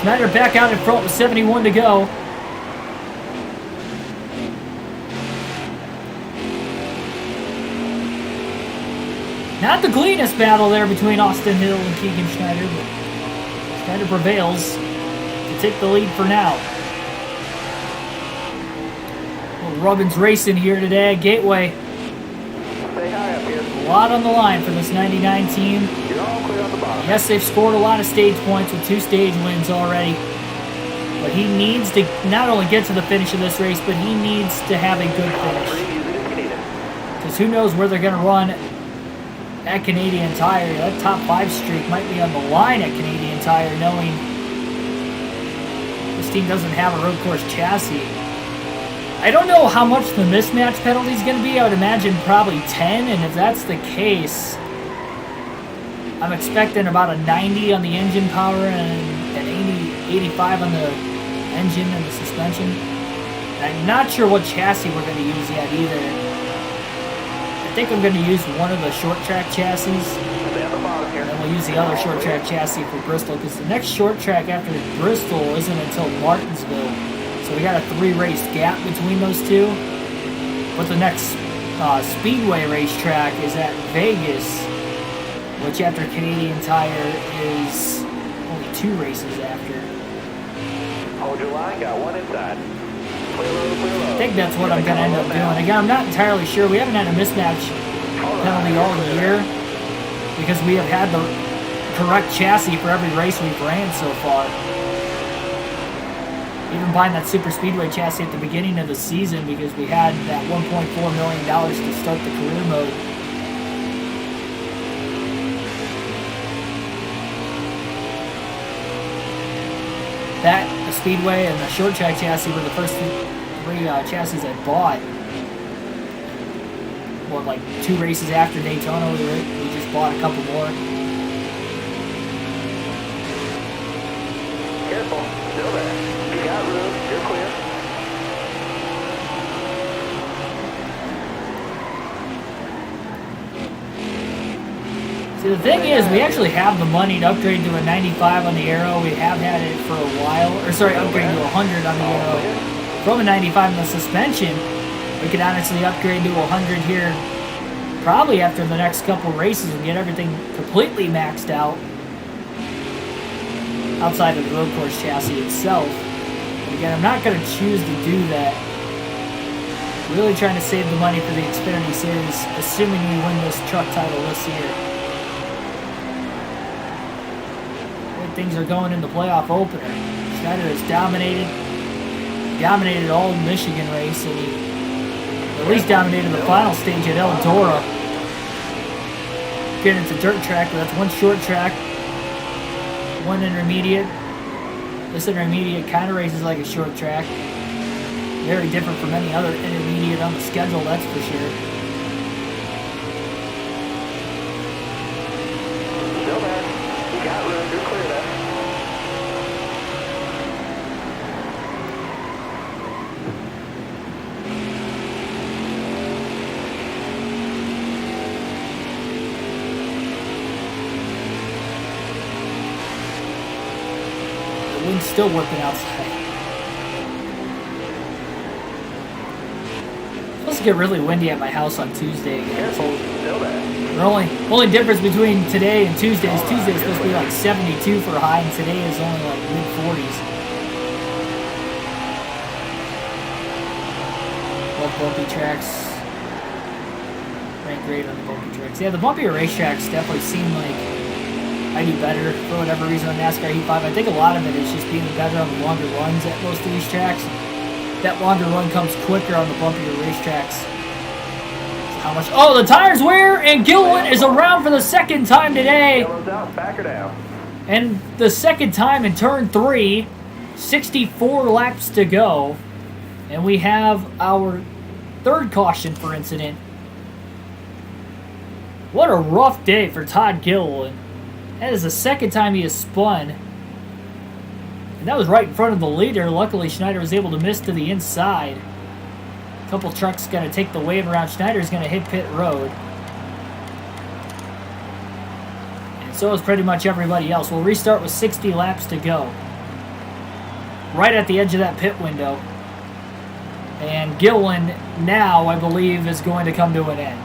Schneider back out in front with 71 to go. Not the cleanest battle there between Austin Hill and Keegan Schneider, but Schneider prevails to take the lead for now. Well, Rubbin's racing here today at Gateway. Say hi up here. A lot on the line for this 99 team. You're all clear on the bottom. Yes, they've scored a lot of stage points with 2 stage wins already. But he needs to not only get to the finish of this race, but he needs to have a good finish. Because who knows where they're going to run at Canadian Tire. That top 5 streak might be on the line at Canadian Tire, knowing this team doesn't have a road course chassis. I don't know how much the mismatch penalty is going to be. I would imagine probably 10, and if that's the case, I'm expecting about a 90 on the engine power and an 85 on the engine and the suspension. And I'm not sure what chassis we're going to use yet either. I think I'm going to use one of the short track chassis, and then we'll use the other short track chassis for Bristol, because the next short track after Bristol isn't until Martinsville. So we got a 3-race gap between those two. But the next Speedway racetrack is at Vegas, which after Canadian Tire is only 2 races after. Hold your line, got one inside. I think that's what I'm going to end up doing. Again, I'm not entirely sure. We haven't had a mismatch penalty all year because we have had the correct chassis for every race we've ran so far. Even buying that super speedway chassis at the beginning of the season because we had that $1.4 million to start the career mode. That, the speedway, and the short track chassis were the first 3 chassis I bought. Well, like 2 races after Daytona, we just bought a couple more. Careful, still there. You got room, you're clear. See, the thing is, we actually have the money to upgrade to a 95 on the Aero. We have had it for a while. Or, sorry, upgrade to 100 on the Aero. From a 95 in the suspension, we could honestly upgrade to 100 here probably after the next couple races and get everything completely maxed out outside of the road course chassis itself. But again, I'm not going to choose to do that. Really trying to save the money for the Xfinity Series, assuming we win this truck title this year. Things are going in the playoff opener. Schneider has dominated all Michigan race, and he at least dominated the final stage at Eldora. Again, it's a dirt track, but that's one short track, one intermediate. This intermediate kind of races like a short track. Very different from any other intermediate on the schedule, that's for sure. Still there. You got room. You're clear there. The wind's still working outside. It's supposed to get really windy at my house on Tuesday again. Still there. The only difference between today and Tuesday is Tuesday is supposed to be like 72 for a high, and today is only like mid-40s. Love bumpy tracks. Rank great on the bumpy tracks. Yeah, the bumpier racetracks definitely seem like I do better for whatever reason on NASCAR Heat 5. I think a lot of it is just being better on the longer runs at most of these tracks. That longer run comes quicker on the bumpier racetracks. How much? Oh, the tires wear, and Gilliland is around for the second time today. Yellow's out. Back her down. And the second time in turn 3, 64 laps to go. And we have our third caution for incident. What a rough day for Todd Gilliland. That is the second time he has spun. And that was right in front of the leader. Luckily, Schneider was able to miss to the inside. A couple trucks going to take the wave around. Schneider's going to hit pit road. And so is pretty much everybody else. We'll restart with 60 laps to go. Right at the edge of that pit window. And Gilliland now, I believe, is going to come to an end.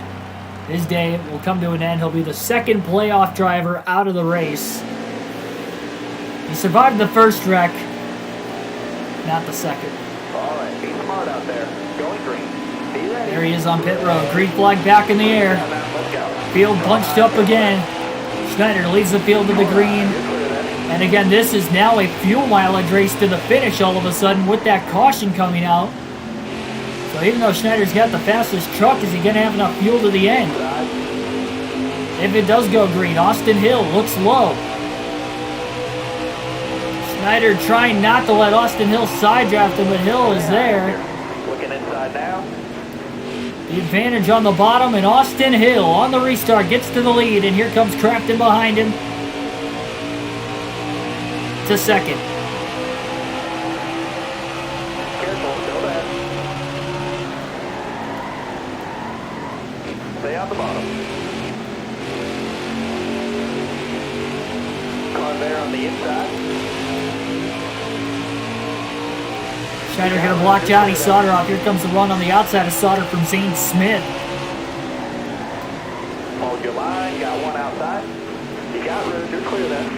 His day will come to an end. He'll be the second playoff driver out of the race. He survived the first wreck, not the second. All right. Be smart out there. Going green. Be ready. There he is on pit road. Green flag back in the air. Let's go. Field punched up again. Schneider leads the field to the green. And again, this is now a fuel mileage race to the finish all of a sudden with that caution coming out. So even though Schneider's got the fastest truck, is he going to have enough fuel to the end? If it does go green, Austin Hill looks low. Schneider trying not to let Austin Hill side draft him, but Hill is there. Looking inside now. The advantage on the bottom, and Austin Hill on the restart gets to the lead, and here comes Crafton behind him to second. Careful, still there. Stay out the bottom. Car there on the inside. Schneider going to block Johnny Sauter off. Here comes the run on the outside of Sauter from Zane Smith. Hold your line. Got one outside. You got room. You're clear there.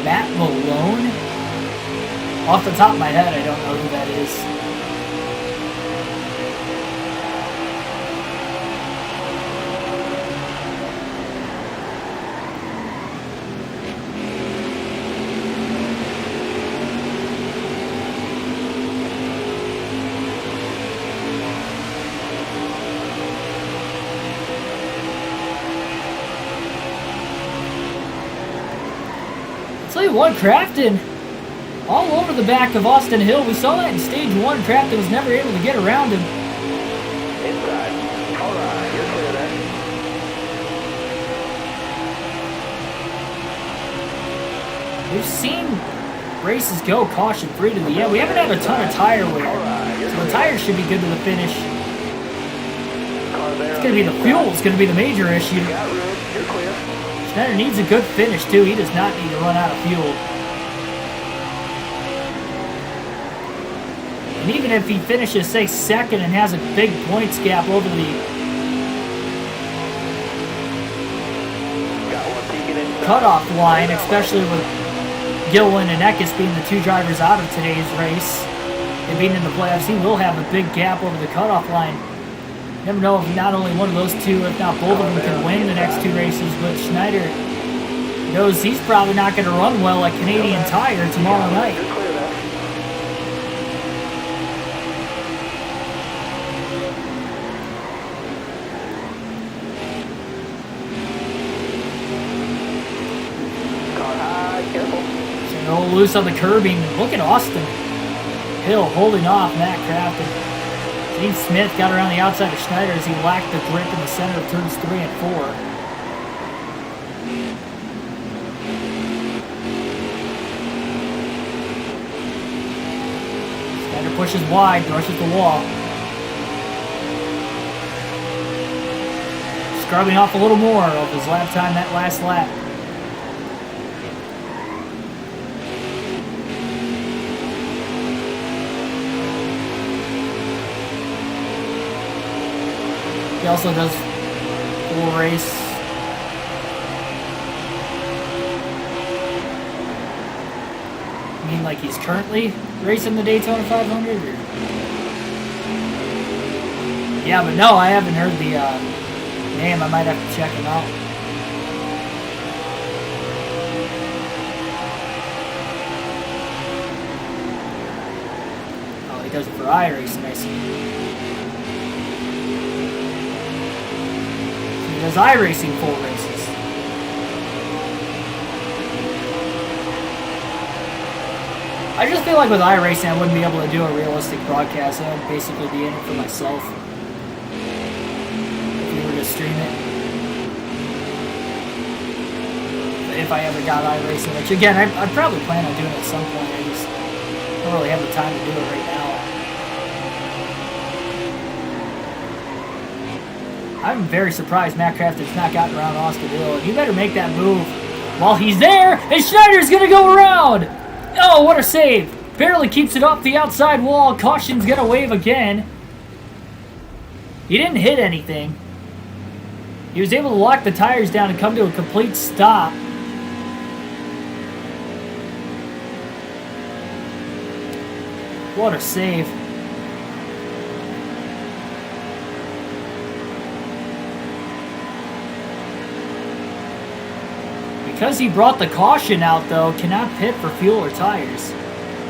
Matt Malone? Off the top of my head, I don't know who that is. Tell you what, Crafton, all over the back of Austin Hill. We saw that in stage 1. Crafton was never able to get around him. Inside. All right. You're clear there. We've seen races go caution-free to the end. We haven't had a ton of tire wear, so the tires should be good to the finish. It's going to be the fuel. It's going to be the major issue. Got room. You're clear. Schneider needs a good finish, too. He does not need to run out of fuel. And even if he finishes, say, second and has a big points gap over the cutoff line, especially with Gilliland and Eckes being the two drivers out of today's race and being in the playoffs, he will have a big gap over the cutoff line. Never know if not only one of those two, if not both of them, can win the next two races, but Schneider knows he's probably not going to run well at Canadian Tire tomorrow night. So loose on the curbing. Look at Austin Hill holding off Matt Crafton. Dean Smith got around the outside of Schneider as he lacked the grip in the center of turns 3 and 4. Schneider pushes wide, brushes the wall. Scrubbing off a little more of his lap time that last lap. He also does full race. You mean like he's currently racing the Daytona 500? Or? Yeah, but no, I haven't heard the name. I might have to check him out. Oh, he does it for iRacing, I see. He does iRacing full races. I just feel like with iRacing I wouldn't be able to do a realistic broadcast. I would basically be in it for myself if we were to stream it. If I ever got iRacing, which again, I probably plan on doing it at some point. I just don't really have the time to do it right now. I'm very surprised Matt Crafton's not gotten around Austin Hill. He better make that move while he's there, and Schneider's going to go around. Oh, what a save. Barely keeps it off the outside wall. Caution's going to wave again. He didn't hit anything. He was able to lock the tires down and come to a complete stop. What a save. Because he brought the caution out, though, cannot pit for fuel or tires.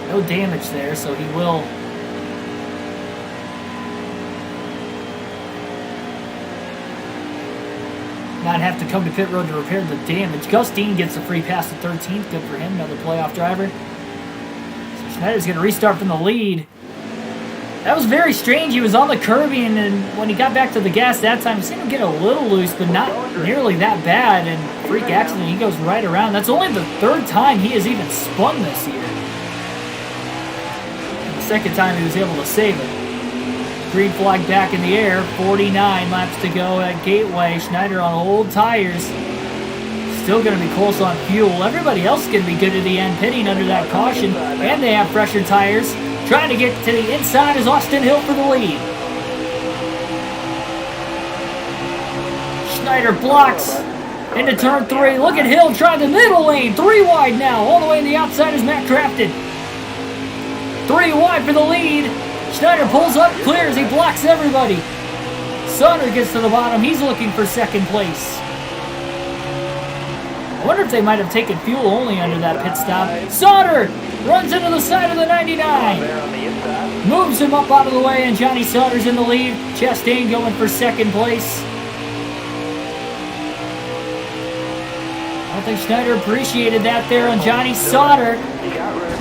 No damage there, so he will not have to come to pit road to repair the damage. Gus Dean gets a free pass to 13th. Good for him, another playoff driver. So Schneider's going to restart from the lead. That was very strange. He was on the curbing, and when he got back to the gas that time, he seemed to get a little loose, but not nearly that bad. And freak accident, he goes right around. That's only the third time he has even spun this year. And the second time he was able to save it. Green flag back in the air. 49 laps to go at Gateway. Schneider on old tires. Still going to be close on fuel. Everybody else is going to be good at the end, pitting under that caution, and they have fresher tires. Trying to get to the inside is Austin Hill for the lead. Schneider blocks into turn 3. Look at Hill trying the middle lane. 3 wide now. All the way to the outside is Matt Crafton. 3 wide for the lead. Schneider pulls up, clears. He blocks everybody. Sauter gets to the bottom. He's looking for second place. I wonder if they might have taken fuel only under that pit stop. Sauter runs into the side of the 99. Moves him up out of the way, and Johnny Sauter's in the lead. Chastain going for second place. I don't think Schneider appreciated that there on Johnny Sauter.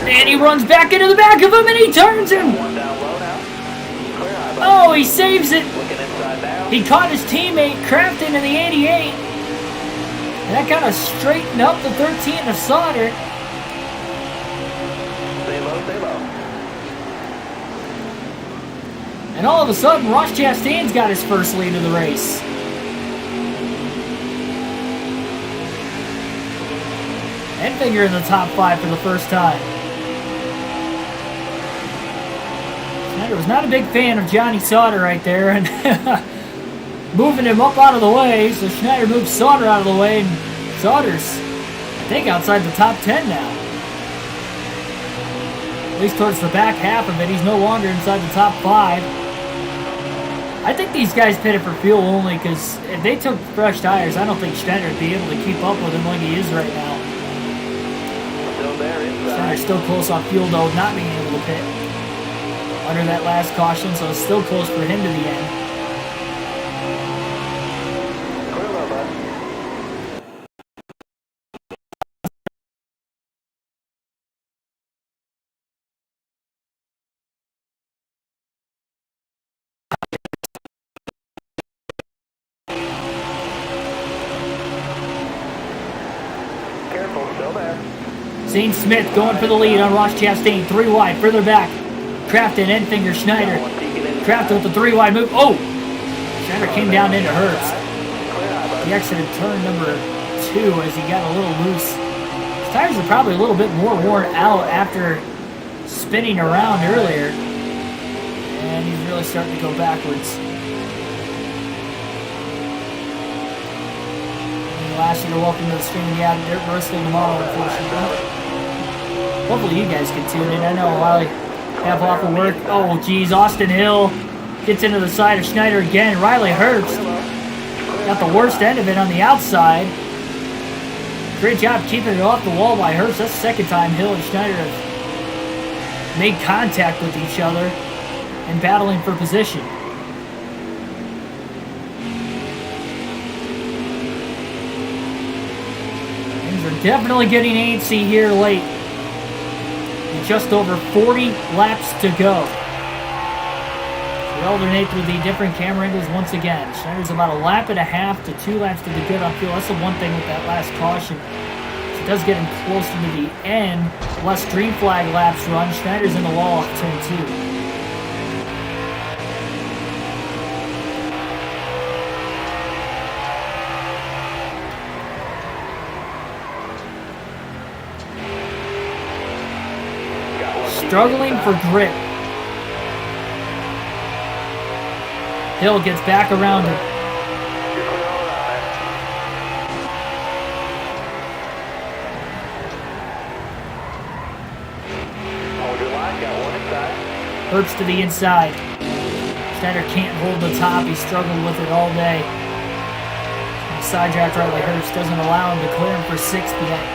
And he runs back into the back of him, and he turns him. Oh, he saves it. He caught his teammate Crafton in the 88. And that kind of straightened up the 13 of Sauter. Stay low. And all of a sudden, Ross Chastain's got his first lead of the race. Enfinger in the top 5 for the first time. Schneider was not a big fan of Johnny Sauter right there, and moving him up out of the way. So Schneider moves Sauter out of the way, and Sauter's, I think, outside the top 10 now. At least towards the back half of it, he's no longer inside the top 5. I think these guys pitted for fuel only because if they took fresh tires, I don't think Schneider would be able to keep up with him like he is right now. Schneider's still close on fuel though, not being able to pit under that last caution, so it's still close for him to the end. Zane Smith going for the lead on Ross Chastain. 3 wide, further back. Crafton, Enfinger, Schneider. Crafton with the 3 wide move. Oh! Schneider came down into Herbst. He exited turn number 2 as he got a little loose. His tires are probably a little bit more worn out after spinning around earlier. And he's really starting to go backwards. Last year, welcome to the stream. Yeah, Dirt Bristol tomorrow, unfortunately. Hopefully you guys can tune in. I know while I have off of work. Oh, geez, Austin Hill gets into the side of Schneider again. Riley Herbst got the worst end of it on the outside. Great job keeping it off the wall by Herbst. That's the second time Hill and Schneider have made contact with each other and battling for position. They're definitely getting antsy here late. With just over 40 laps to go. We alternate through the different camera angles once again. Schneider's about a lap and a half to 2 laps to the good on fuel. That's the one thing with that last caution. So it does get him closer to the end. Less green flag laps run. Schneider's in the wall off turn 2. Struggling for grip. Hill gets back around him. Herbst to the inside. Schneider can't hold the top. He struggled with it all day. And the side draft right like Herbst doesn't allow him to clear him for 6th yet.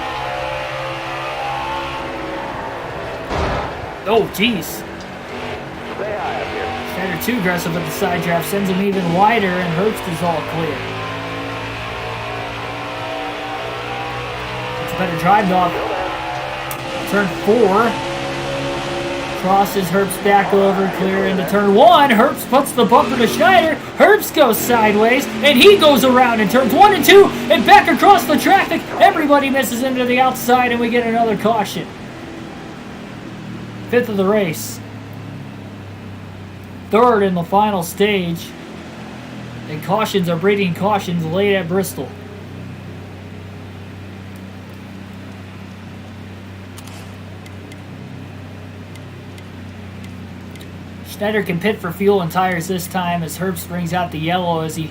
Oh, jeez. Schneider too aggressive with the side draft, sends him even wider, and Herbst is all clear. It's a better drive off. Turn 4. Crosses Herbst back over, clear into turn 1. Herbst puts the bumper to Schneider. Herbst goes sideways, and he goes around in turns 1 and 2, and back across the traffic. Everybody misses into the outside, and we get another caution. 5th of the race. 3rd in the final stage. And cautions are breeding cautions late at Bristol. Schneider can pit for fuel and tires this time as Herbst brings out the yellow as he,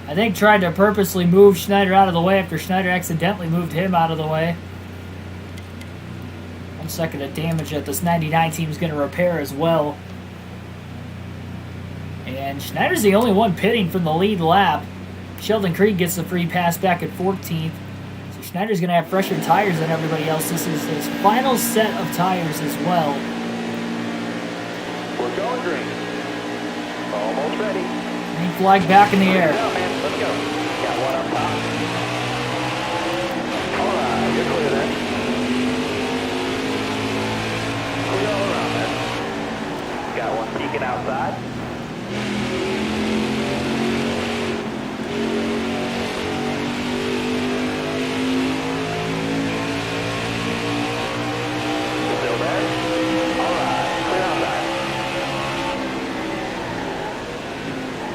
I think, tried to purposely move Schneider out of the way after Schneider accidentally moved him out of the way. 1 second of damage that this 99 team is going to repair as well. And Schneider's the only one pitting from the lead lap. Sheldon Creed gets the free pass back at 14th. So Schneider's going to have fresher tires than everybody else. This is his final set of tires as well. We're going green. Almost ready. Green flag back in the air. Let's go. Got one up top. All right, you're clear then. Clear all around there. Got one peeking outside. Still there? All right, clear outside.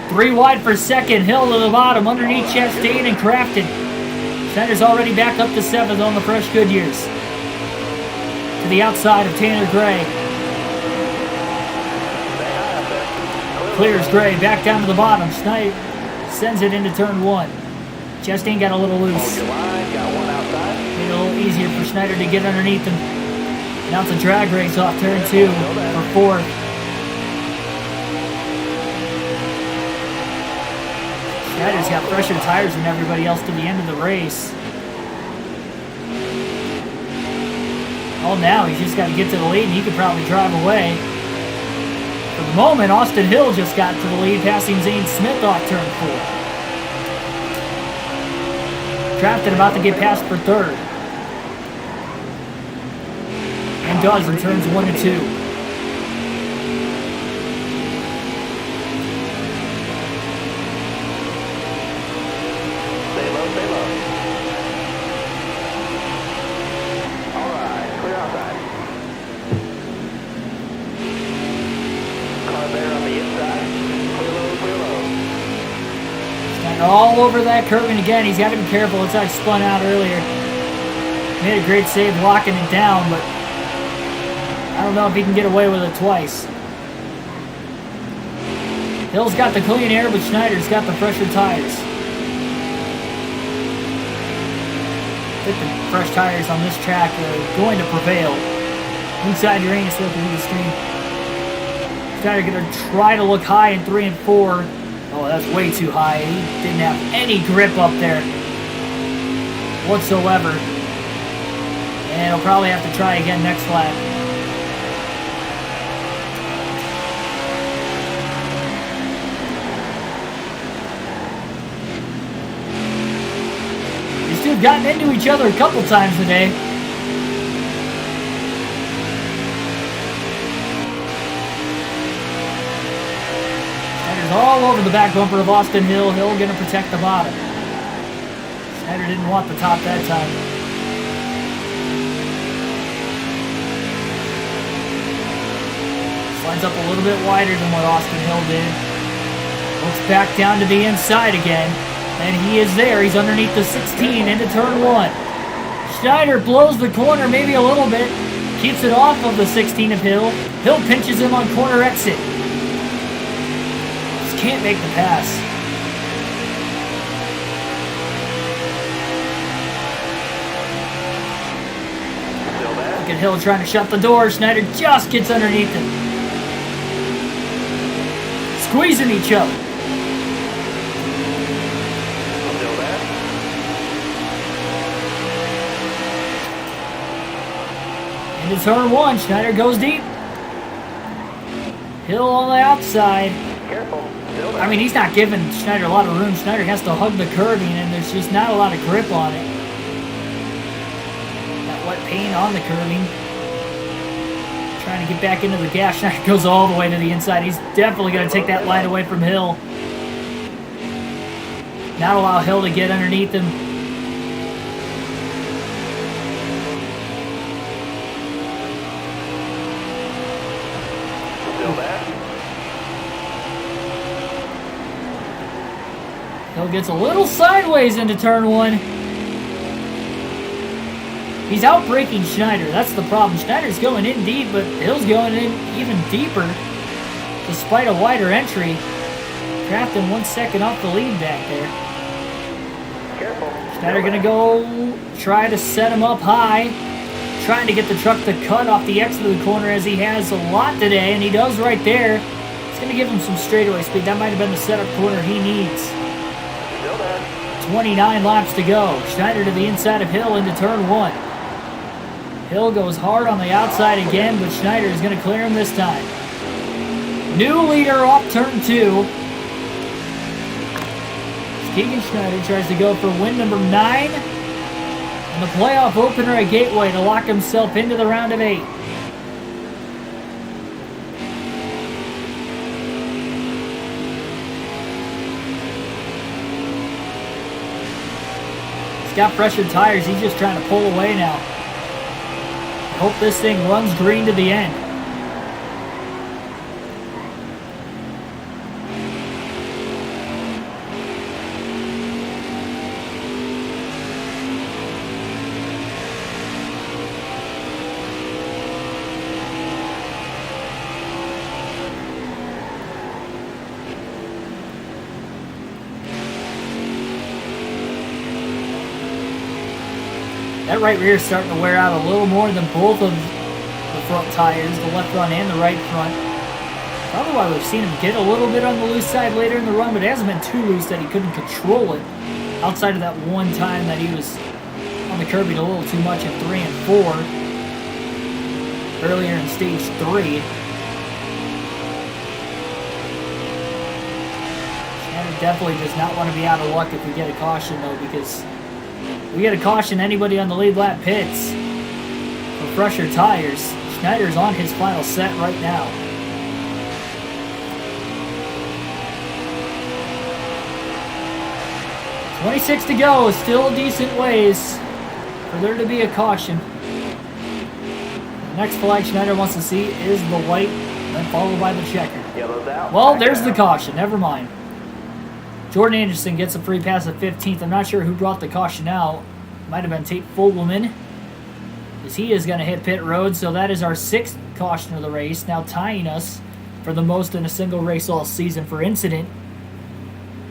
3 wide for second. Hill to the bottom underneath Chastain and Crafton. Schneider's already back up to 7th on the fresh Goodyears. To the outside of Tanner Gray. Clears Gray back down to the bottom. Schneider sends it into turn 1. Chastain got a little loose. Made it a little easier for Schneider to get underneath him. Now it's a drag race off turn 2 for 4th. Schneider's got fresher tires than everybody else to the end of the race. Oh, now he's just got to get to the lead and he could probably drive away. For the moment, Austin Hill just got to the lead, passing Zane Smith off turn 4. Crafton about to get past for 3rd. And does in turns 1 and 2. Stay low, stay low. All right, clear outside. Car there on the inside. Clear low, clear low. Schneider all over that curve, and again, he's got to be careful. It's like spun out earlier. Made a great save locking it down, but I don't know if he can get away with it twice. Hill's got the clean air, but Schneider's got the fresher tires. I think the fresh tires on this track are going to prevail. Inside Uranus looking at the screen. Schneider going to try to look high in 3 and 4. Oh, that's way too high. He didn't have any grip up there whatsoever. And he'll probably have to try again next lap. These two have gotten into each other a couple times today. Schneider's all over the back bumper of Austin Hill. Hill going to protect the bottom. Schneider didn't want the top that time. Slides up a little bit wider than what Austin Hill did. Looks back down to the inside again. And he is there. He's underneath the 16 into turn 1. Schneider blows the corner maybe a little bit. Keeps it off of the 16 of Hill. Hill pinches him on corner exit. Just can't make the pass. Look at Hill trying to shut the door. Schneider just gets underneath him. Squeezing each other. Into turn 1, Schneider goes deep. Hill on the outside. Careful. I mean, he's not giving Schneider a lot of room. Schneider has to hug the curbing, and there's just not a lot of grip on it. That wet paint on the curbing. Trying to get back into the gas. Schneider goes all the way to the inside. He's definitely going to take that line away from Hill. Not allow Hill to get underneath him. Hill gets a little sideways into turn 1. He's outbraking Schneider. That's the problem. Schneider's going in deep, but Hill's going in even deeper despite a wider entry. Crafton 1 second off the lead back there. Careful. Schneider going to go try to set him up high. Trying to get the truck to cut off the exit of the corner as he has a lot today, and he does right there. It's going to give him some straightaway speed. That might have been the setup corner he needs. 29 laps to go. Schneider to the inside of Hill into turn 1. Hill goes hard on the outside again, but Schneider is going to clear him this time. New leader off turn 2. Keegan Schneider tries to go for win number 9 and the playoff opener at Gateway to lock himself into the round of 8. He's got fresher tires. He's just trying to pull away now. Hope this thing runs green to the end. That right rear is starting to wear out a little more than both of the front tires, the left front and the right front. Probably why we've seen him get a little bit on the loose side later in the run, but it hasn't been too loose that he couldn't control it. Outside of that one time that he was on the curbing a little too much in 3 and 4. Earlier in stage 3. Gander definitely does not want to be out of luck if we get a caution, though, because if we get a caution, anybody on the lead lap pits for fresher tires. Schneider's on his final set right now. .26 to go, still decent ways for there to be a caution. The next flag Schneider wants to see is the white, then followed by the checker. Yellow's out. Well, there's the caution, never mind. Jordan Anderson gets a free pass at 15th. I'm not sure who brought the caution out. Might have been Tate Fogelman, as he is going to hit pit road, so that is our 6th caution of the race, now tying us for the most in a single race all season for incident,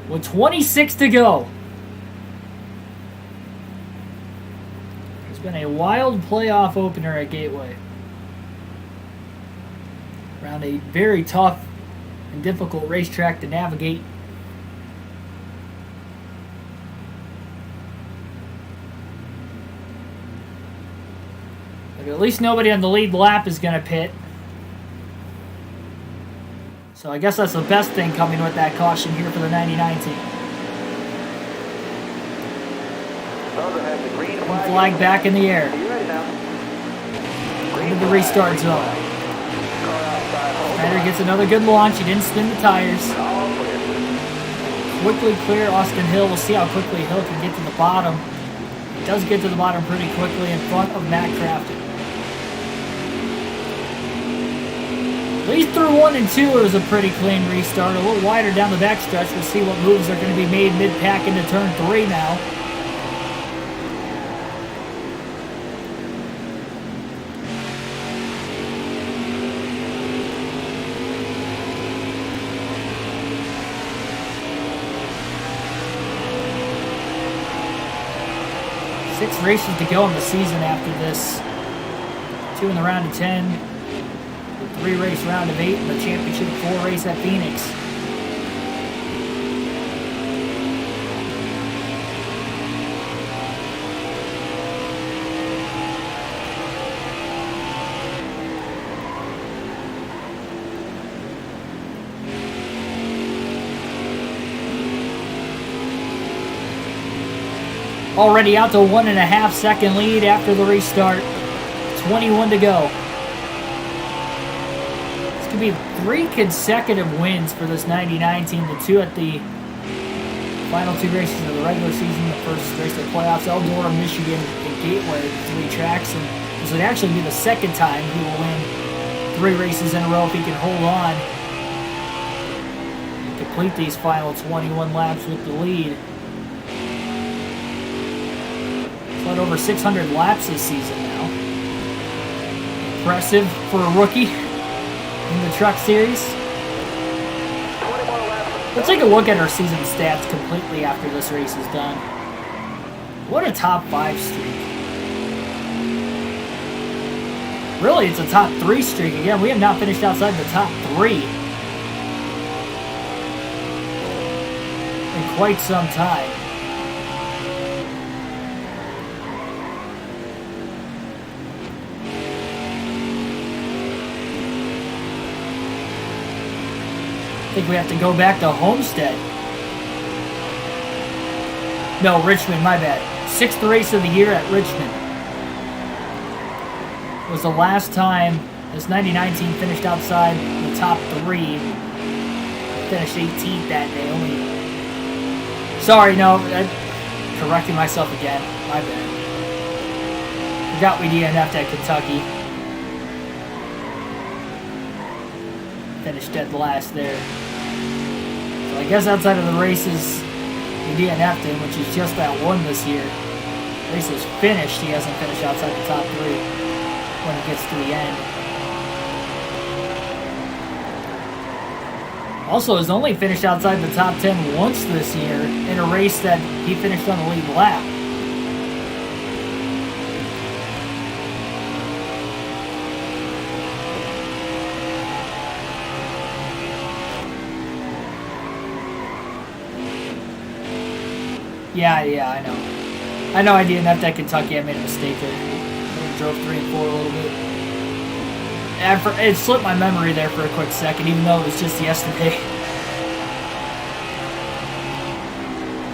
with 26 to go. It's been a wild playoff opener at Gateway. Around a very tough and difficult racetrack to navigate. But at least nobody on the lead lap is going to pit. So I guess that's the best thing coming with that caution here for the 99 team. Flag back in the air. Into the restart zone. Schneider gets another good launch. He didn't spin the tires. Quickly clear Austin Hill. We'll see how quickly Hill can get to the bottom. He does get to the bottom pretty quickly in front of Matt Crafton. At least through 1 and 2, it was a pretty clean restart. A little wider down the backstretch. We'll see what moves are going to be made mid-pack into turn 3 now. Six races to go in the season after this. 2 in the round of 10. The 3 race round of 8 and the championship 4 race at Phoenix. Already out to 1.5 second lead after the restart. 21 to go. This could be 3 consecutive wins for this 99 team. The 2 at the final 2 races of the regular season. The first race of the playoffs, Eldora, Michigan, and Gateway, 3 tracks. And this would actually be the second time he will win 3 races in a row if he can hold on and complete these final 21 laps with the lead. Led over 600 laps this season now. Impressive for a rookie in the Truck Series. Let's take a look at our season stats completely after this race is done. What a top 5 streak. Really, it's a top 3 streak. Again, we have not finished outside the top 3 in quite some time. I think we have to go back to Homestead. No, Richmond, my bad. 6th race of the year at Richmond. It was the last time this 99 team finished outside the top 3. Finished 18th that day only. Sorry, no. Correcting myself again. My bad. Forgot we DNF'd at Kentucky. Finished dead last there. So I guess outside of the races we DNF'd him, which is just that one this year. Race is finished, he hasn't finished outside the top 3 when it gets to the end. Also has only finished outside the top 10 once this year in a race that he finished on the lead lap. Yeah, I know. I had no idea enough that Kentucky. I made a mistake there. I drove 3 and 4 a little bit. It slipped my memory there for a quick second, even though it was just yesterday.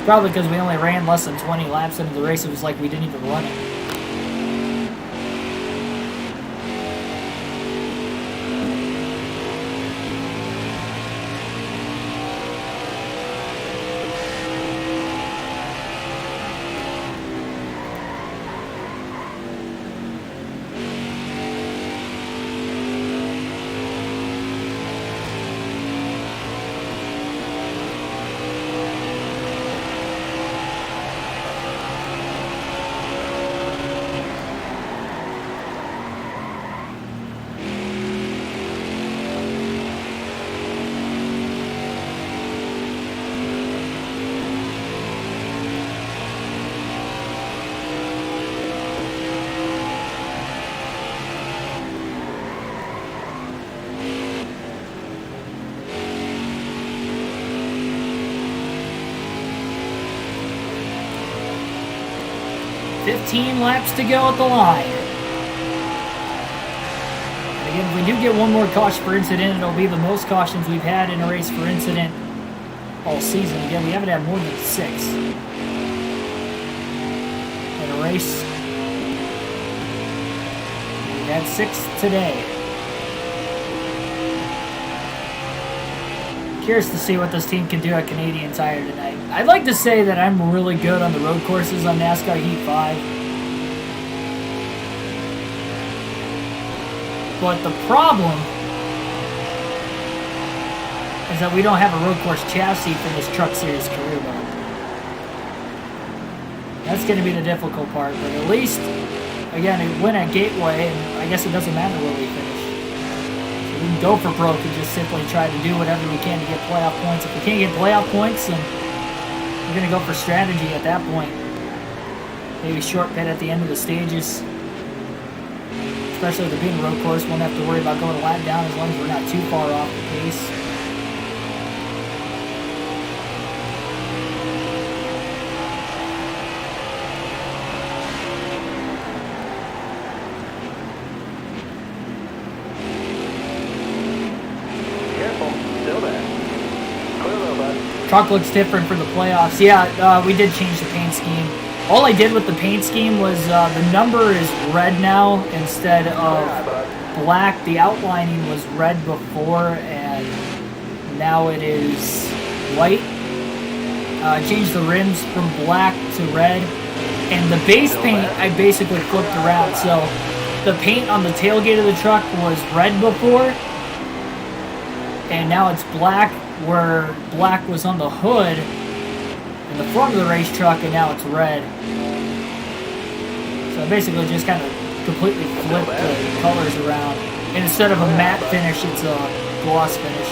Probably because we only ran less than 20 laps into the race. It was like we didn't even run it. Laps to go at the line. And again, if we do get one more caution for incident, it'll be the most cautions we've had in a race for incident all season. Again, we haven't had more than 6 in a race. We've had 6 today. Curious to see what this team can do at Canadian Tire tonight. I'd like to say that I'm really good on the road courses on NASCAR Heat 5. But the problem is that we don't have a road course chassis for this Truck Series career mode. That's going to be the difficult part, but at least, again, we win at Gateway, and I guess it doesn't matter where we finish. So we can go for broke and just simply try to do whatever we can to get playoff points. If we can't get playoff points, then we're going to go for strategy at that point. Maybe short pit at the end of the stages. Especially with it being a road course, we won't have to worry about going a lap down as long as we're not too far off the pace. Careful, still there. Clear though, bud. Truck looks different for the playoffs. Yeah, we did change the paint scheme. All I did with the paint scheme was the number is red now instead of black. The outlining was red before, and now it is white. Changed the rims from black to red, and the base paint I basically flipped around. So the paint on the tailgate of the truck was red before, and now it's black, where black was on the hood in the front of the race truck, and now it's red. So I basically just kind of completely flipped the colors around. And instead of a matte finish, it's a gloss finish.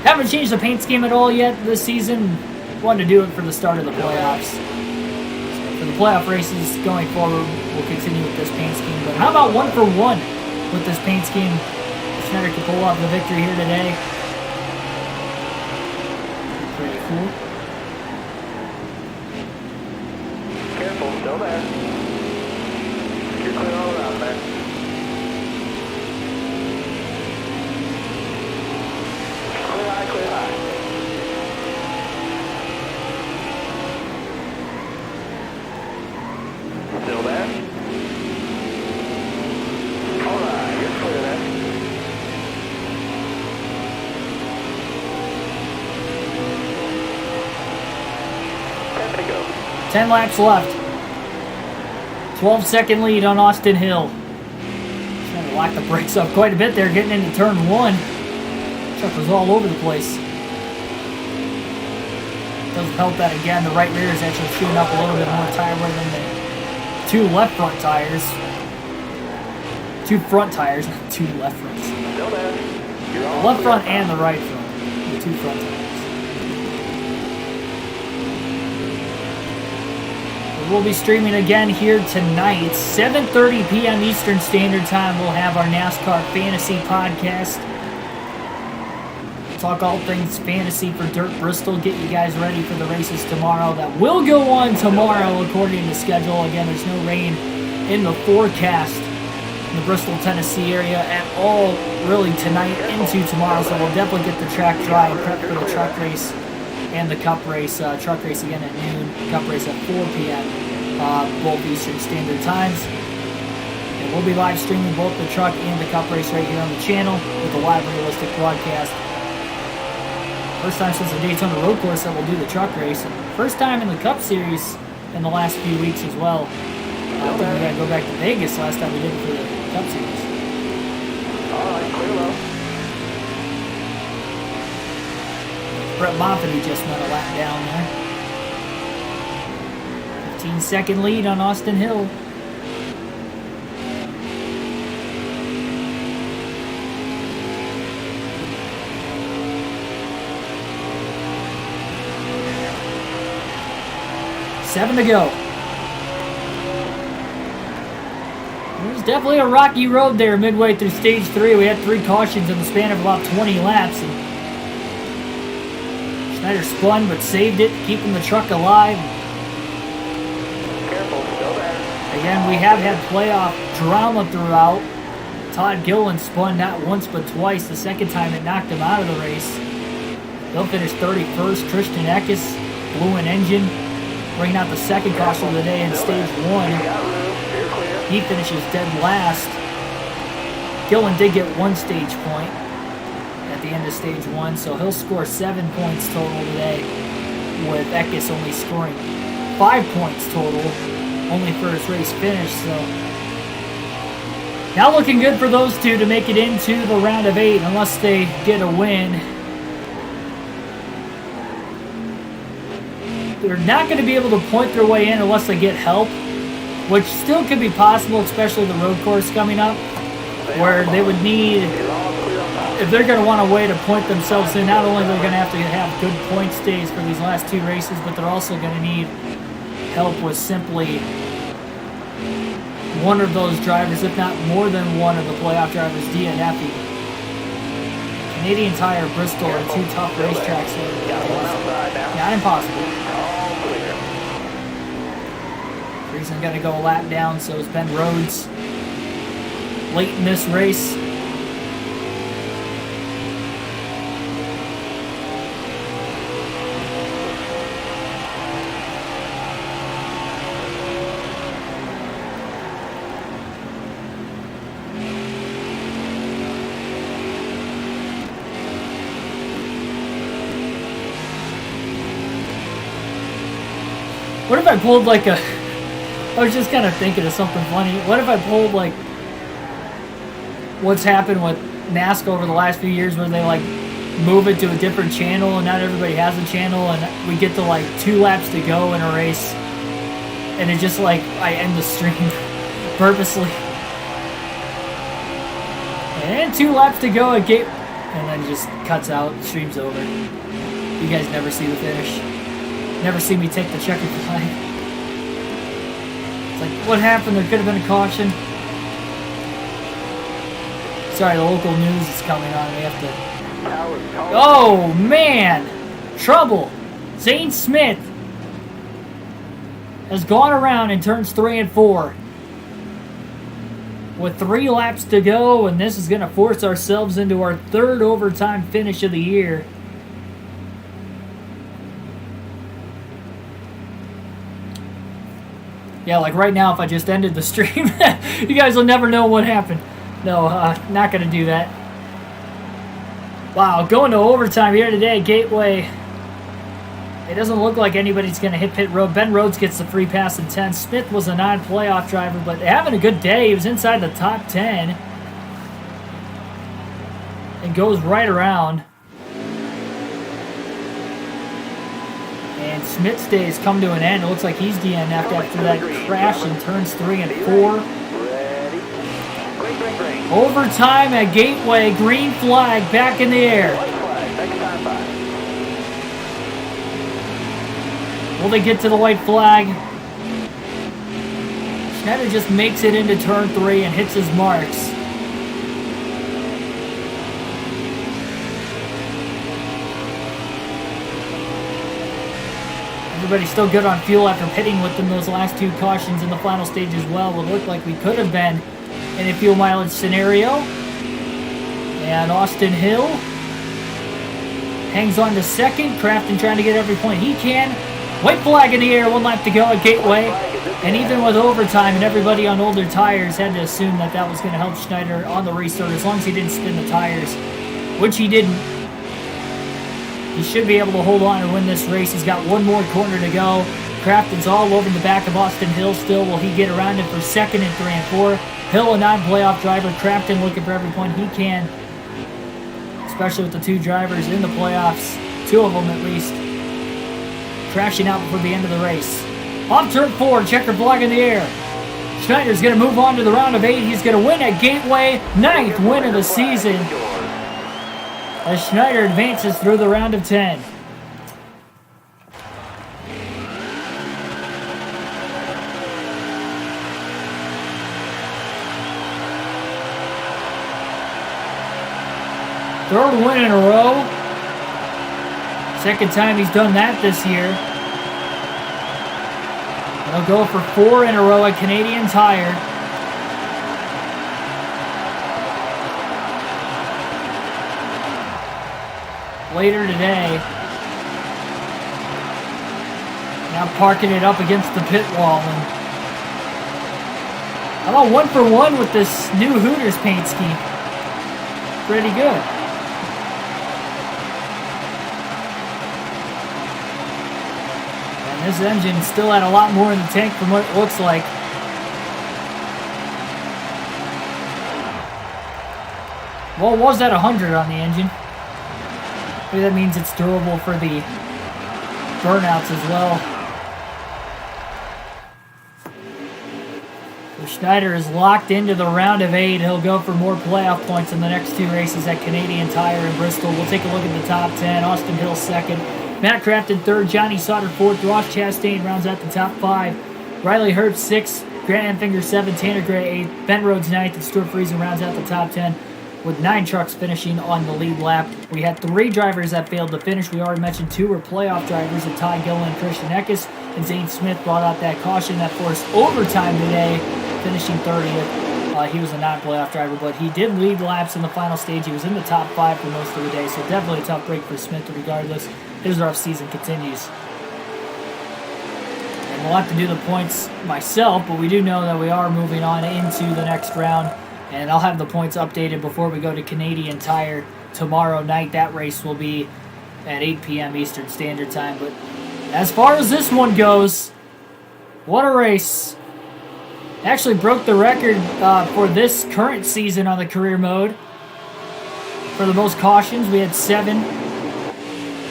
Haven't changed the paint scheme at all yet this season. Wanted to do it for the start of the playoffs. So for the playoff races going forward, we'll continue with this paint scheme. But how about 1 for 1 with this paint scheme? Schneider can pull off the victory here today. Pretty cool. Careful, still there. You're clear all around there. Clear high, clear high. Still there? Alright, you're clear there. 10 to go. 10 laps left. 12-second lead on Austin Hill. Trying to lock the brakes up quite a bit there, getting into turn 1. Truck was all over the place. Doesn't help that, again, the right rear is actually shooting up a little bit more tire wear than the 2 left front tires. 2 front tires, not 2 left fronts. Still there. The left front and the right front. The 2 front tires. We'll be streaming again here tonight, 7:30 p.m. Eastern Standard Time. We'll have our NASCAR Fantasy Podcast. talk all things fantasy for Dirt Bristol, get you guys ready for the races tomorrow that will go on tomorrow according to schedule. Again, there's no rain in the forecast in the Bristol, Tennessee area at all really tonight into tomorrow, so we'll definitely get the track dry and prep for the truck race and the cup race. Truck race again at noon, cup race at 4 p.m. Both Eastern Standard Times. And we'll be live streaming both the truck and the cup race right here on the channel with a live realistic broadcast. First time since the Daytona Road Course that we'll do the truck race. And first time in the Cup Series in the last few weeks as well. I think we got to go back to Vegas last time we did it for the Cup Series. Alright, clear low. Brett Moffitt, he just went a lap down there. 15-second lead on Austin Hill. Seven to go. It was definitely a rocky road there midway through stage 3. We had 3 cautions in the span of about 20 laps. And Schneider spun but saved it, keeping the truck alive. Careful, still there. Again, we have had playoff drama throughout. Todd Gillen spun not once but twice. The second time it knocked him out of the race. He'll finish 31st. Christian Eckes blew an engine, bringing out the second caution of the day in stage 1. He finishes dead last. Gillen did get 1 stage point at the end of stage 1, so he'll score 7 points total today, with Eckes only scoring 5 points total, only for his race finish. So now looking good for those two to make it into the round of 8, unless they get a win. They're not going to be able to point their way in unless they get help, which still could be possible, especially the road course coming up, where they would need, if they're going to want a way to point themselves in, not only they're going to have good point stays for these last 2 races, but they're also going to need help with simply one of those drivers, if not more than one of the playoff drivers, DNFing. Canadian Tire, Bristol are 2 tough racetracks here. Not impossible. Friesen going to go a lap down, so is Ben Rhodes. Late in this race. What if I pulled like a... I was just kind of thinking of something funny. What if I pulled like what's happened with NASCAR over the last few years, where they like move it to a different channel and not everybody has a channel, and we get to like 2 laps to go in a race, and it just like I end the stream purposely, and 2 laps to go at gate, and then just cuts out, stream's over. You guys never see the finish. Never see me take the checkered flag. It's like, what happened? There could have been a caution. Sorry, the local news is coming on. We have to... Oh, man! Trouble! Zane Smith has gone around in turns 3 and 4. With 3 laps to go, and this is going to force ourselves into our 3rd overtime finish of the year. Yeah, like right now, if I just ended the stream, you guys will never know what happened. No, not going to do that. Wow, going to overtime here today, Gateway. It doesn't look like anybody's going to hit pit road. Ben Rhodes gets the free pass in 10th. Smith was a non-playoff driver, but having a good day. He was inside the top 10. And goes right around. And Smith's days come to an end. It looks like he's DNF'd after that crash in turns 3 and 4. Overtime at Gateway. Green flag back in the air. Will they get to the white flag? Schneider just makes it into turn 3 and hits his marks. Everybody's still good on fuel after pitting within those last 2 cautions in the final stage as well. Would look like we could have been in a fuel mileage scenario. And Austin Hill hangs on to second. Crafton trying to get every point he can. White flag in the air, 1 lap to go at Gateway. And even with overtime and everybody on older tires, had to assume that that was going to help Schneider on the restart as long as he didn't spin the tires, which he didn't. He should be able to hold on and win this race. He's got 1 more corner to go. Crafton's all over the back of Austin Hill still. Will he get around him for 2nd and 3 and 4? Hill, a non-playoff driver. Crafton looking for every point he can, especially with the 2 drivers in the playoffs, 2 of them at least, crashing out before the end of the race. Off turn 4, checker flag in the air. Schneider's going to move on to the round of 8. He's going to win at Gateway, 9th win of the season, as Schneider advances through the round of 10. Third win in a row. 2nd time he's done that this year. He'll go for 4 in a row at Canadian Tire. Later today. Now parking it up against the pit wall. And how about 1 for 1 with this new Hooters paint scheme? Pretty good. This engine still had a lot more in the tank from what it looks like. Well, it was at 100 on the engine. Maybe that means it's durable for the burnouts as well. So Schneider is locked into the round of 8. He'll go for more playoff points in the next 2 races at Canadian Tire in Bristol. We'll take a look at the top 10. Austin Hill 2nd. Matt Crafton 3rd, Johnny Sauter 4th, Ross Chastain rounds out the top 5. Riley Herbst 6th, Grant Enfinger 7th, Tanner Gray 8th, Ben Rhodes 9th, and Stuart Friesen rounds out the top 10 with 9 trucks finishing on the lead lap. We had 3 drivers that failed to finish. We already mentioned 2 were playoff drivers, of Ty Gillen and Christian Eckes, and Zane Smith brought out that caution that forced overtime today, finishing 30th. He was a non-playoff driver, but he did lead laps in the final stage. He was in the top 5 for most of the day, so definitely a tough break for Smith regardless. His rough season continues. And we'll have to do the points myself, but we do know that we are moving on into the next round. And I'll have the points updated before we go to Canadian Tire tomorrow night. That race will be at 8 p.m. Eastern Standard Time. But as far as this one goes, what a race. Actually broke the record for this current season on the career mode. For the most cautions, we had 7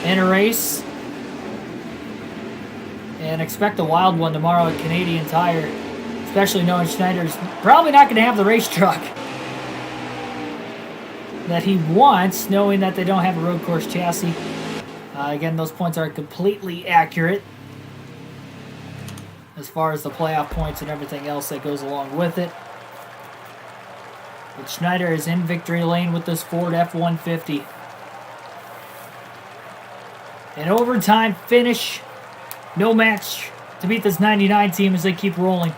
in a race. And expect a wild one tomorrow at Canadian Tire, especially knowing Schneider's probably not going to have the race truck that he wants, knowing that they don't have a road course chassis. Again, those points aren't completely accurate as far as the playoff points and everything else that goes along with it. But Schneider is in victory lane with this Ford F-150. An overtime finish. No match to beat this 99 team as they keep rolling.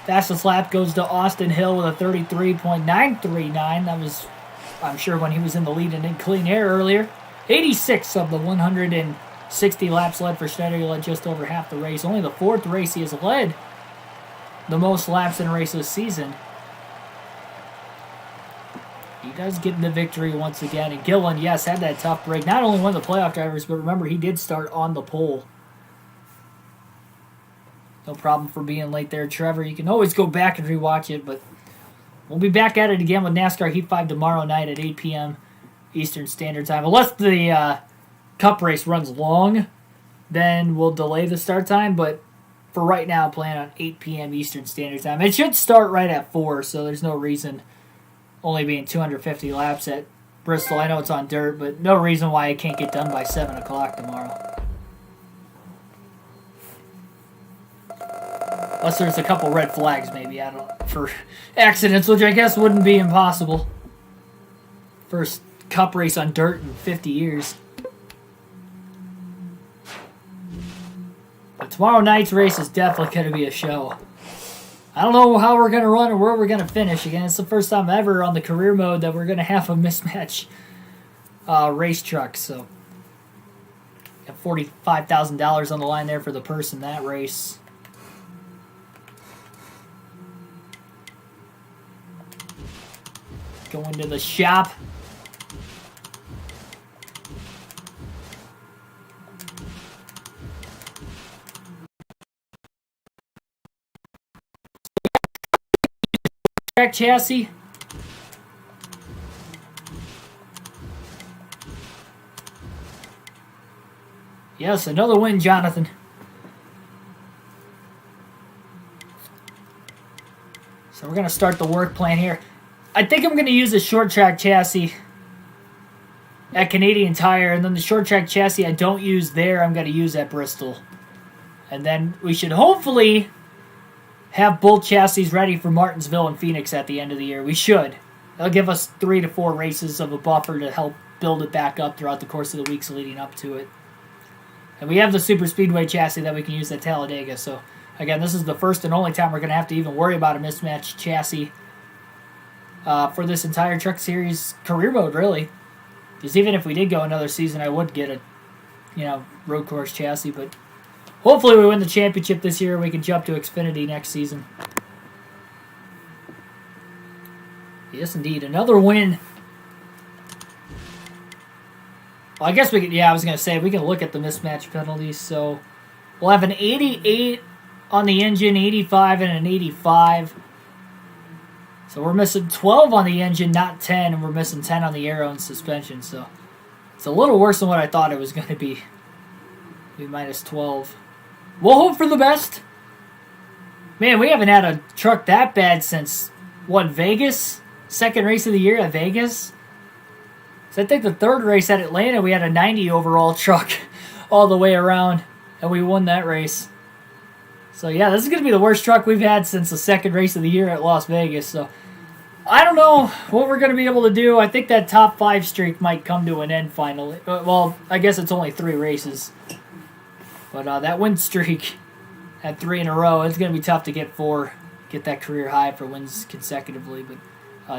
Fastest lap goes to Austin Hill with a 33.939. That was, I'm sure, when he was in the lead and in clean air earlier. 86 of the 160 laps led for Schneider. He led just over half the race. Only the 4th race he has led the most laps in a race this season. He does get the victory once again. And Gillen, yes, had that tough break. Not only one of the playoff drivers, but remember, he did start on the pole. No problem for being late there, Trevor. You can always go back and rewatch it, but we'll be back at it again with NASCAR Heat 5 tomorrow night at 8 p.m. Eastern Standard Time. Unless the Cup race runs long, then we'll delay the start time, but for right now, plan on 8 p.m. Eastern Standard Time. It should start right at 4, so there's no reason, only being 250 laps at Bristol. I know it's on dirt, but no reason why it can't get done by 7 o'clock tomorrow. Unless there's a couple red flags, maybe, I don't know, for accidents, which I guess wouldn't be impossible. First cup race on dirt in 50 years. But tomorrow night's race is definitely going to be a show. I don't know how we're going to run or where we're going to finish. Again, it's the first time ever on the career mode that we're going to have a mismatch race truck. So, got $45,000 on the line there for the purse in that race. Going to the shop. Track chassis. Yes, another win, Jonathan. So we're going to start the work plan here. I think I'm going to use a short track chassis at Canadian Tire, and then the short track chassis I don't use there, I'm going to use at Bristol. And then we should hopefully have both chassis ready for Martinsville and Phoenix at the end of the year. We should. That'll give us 3 to 4 races of a buffer to help build it back up throughout the course of the weeks leading up to it. And we have the Super Speedway chassis that we can use at Talladega. So, again, this is the first and only time we're going to have to even worry about a mismatched chassis for this entire Truck Series career mode, really. Because even if we did go another season, I would get a, road course chassis. But hopefully we win the championship this year and we can jump to Xfinity next season. Yes, indeed. Another win. Well, I guess we could, I was going to say, we can look at the mismatch penalties. So we'll have an 88 on the engine, 85 and an 85. So we're missing 12 on the engine, not 10, and we're missing 10 on the aero and suspension. So it's a little worse than what I thought it was going to be. Be minus 12. We'll hope for the best. Man, we haven't had a truck that bad since, Vegas? Second race of the year at Vegas? So I think the third race at Atlanta, we had a 90 overall truck all the way around, and we won that race. So yeah, this is going to be the worst truck we've had since the second race of the year at Las Vegas. So I don't know what we're going to be able to do. I think that top 5 streak might come to an end finally. Well, I guess it's only 3 races. But that win streak at 3 in a row, it's going to be tough to get that career high for wins consecutively. But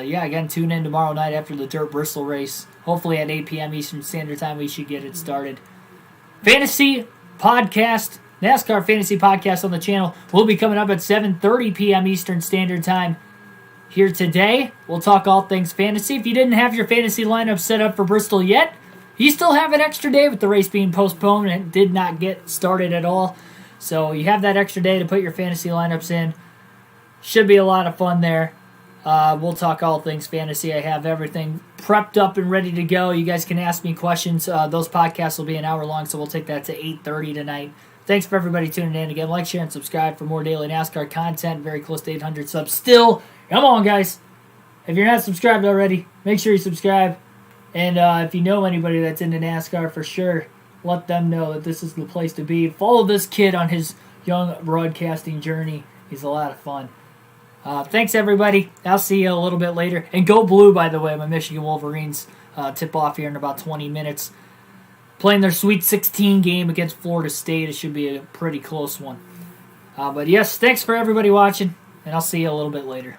again, tune in tomorrow night after the Dirt Bristol race. Hopefully at 8 p.m. Eastern Standard Time, we should get it started. Fantasy podcast, NASCAR Fantasy Podcast on the channel will be coming up at 7:30 p.m. Eastern Standard Time here today. We'll talk all things fantasy. If you didn't have your fantasy lineup set up for Bristol yet, you still have an extra day with the race being postponed and it did not get started at all. So you have that extra day to put your fantasy lineups in. Should be a lot of fun there. We'll talk all things fantasy. I have everything prepped up and ready to go. You guys can ask me questions. Those podcasts will be an hour long, so we'll take that to 8:30 tonight. Thanks for everybody tuning in. Again, like, share, and subscribe for more daily NASCAR content. Very close to 800 subs still. Come on, guys. If you're not subscribed already, make sure you subscribe. And if you know anybody that's into NASCAR, for sure, let them know that this is the place to be. Follow this kid on his young broadcasting journey. He's a lot of fun. Thanks, everybody. I'll see you a little bit later. And go blue, by the way. My Michigan Wolverines tip off here in about 20 minutes. Playing their Sweet 16 game against Florida State. It should be a pretty close one. But yes, thanks for everybody watching, and I'll see you a little bit later.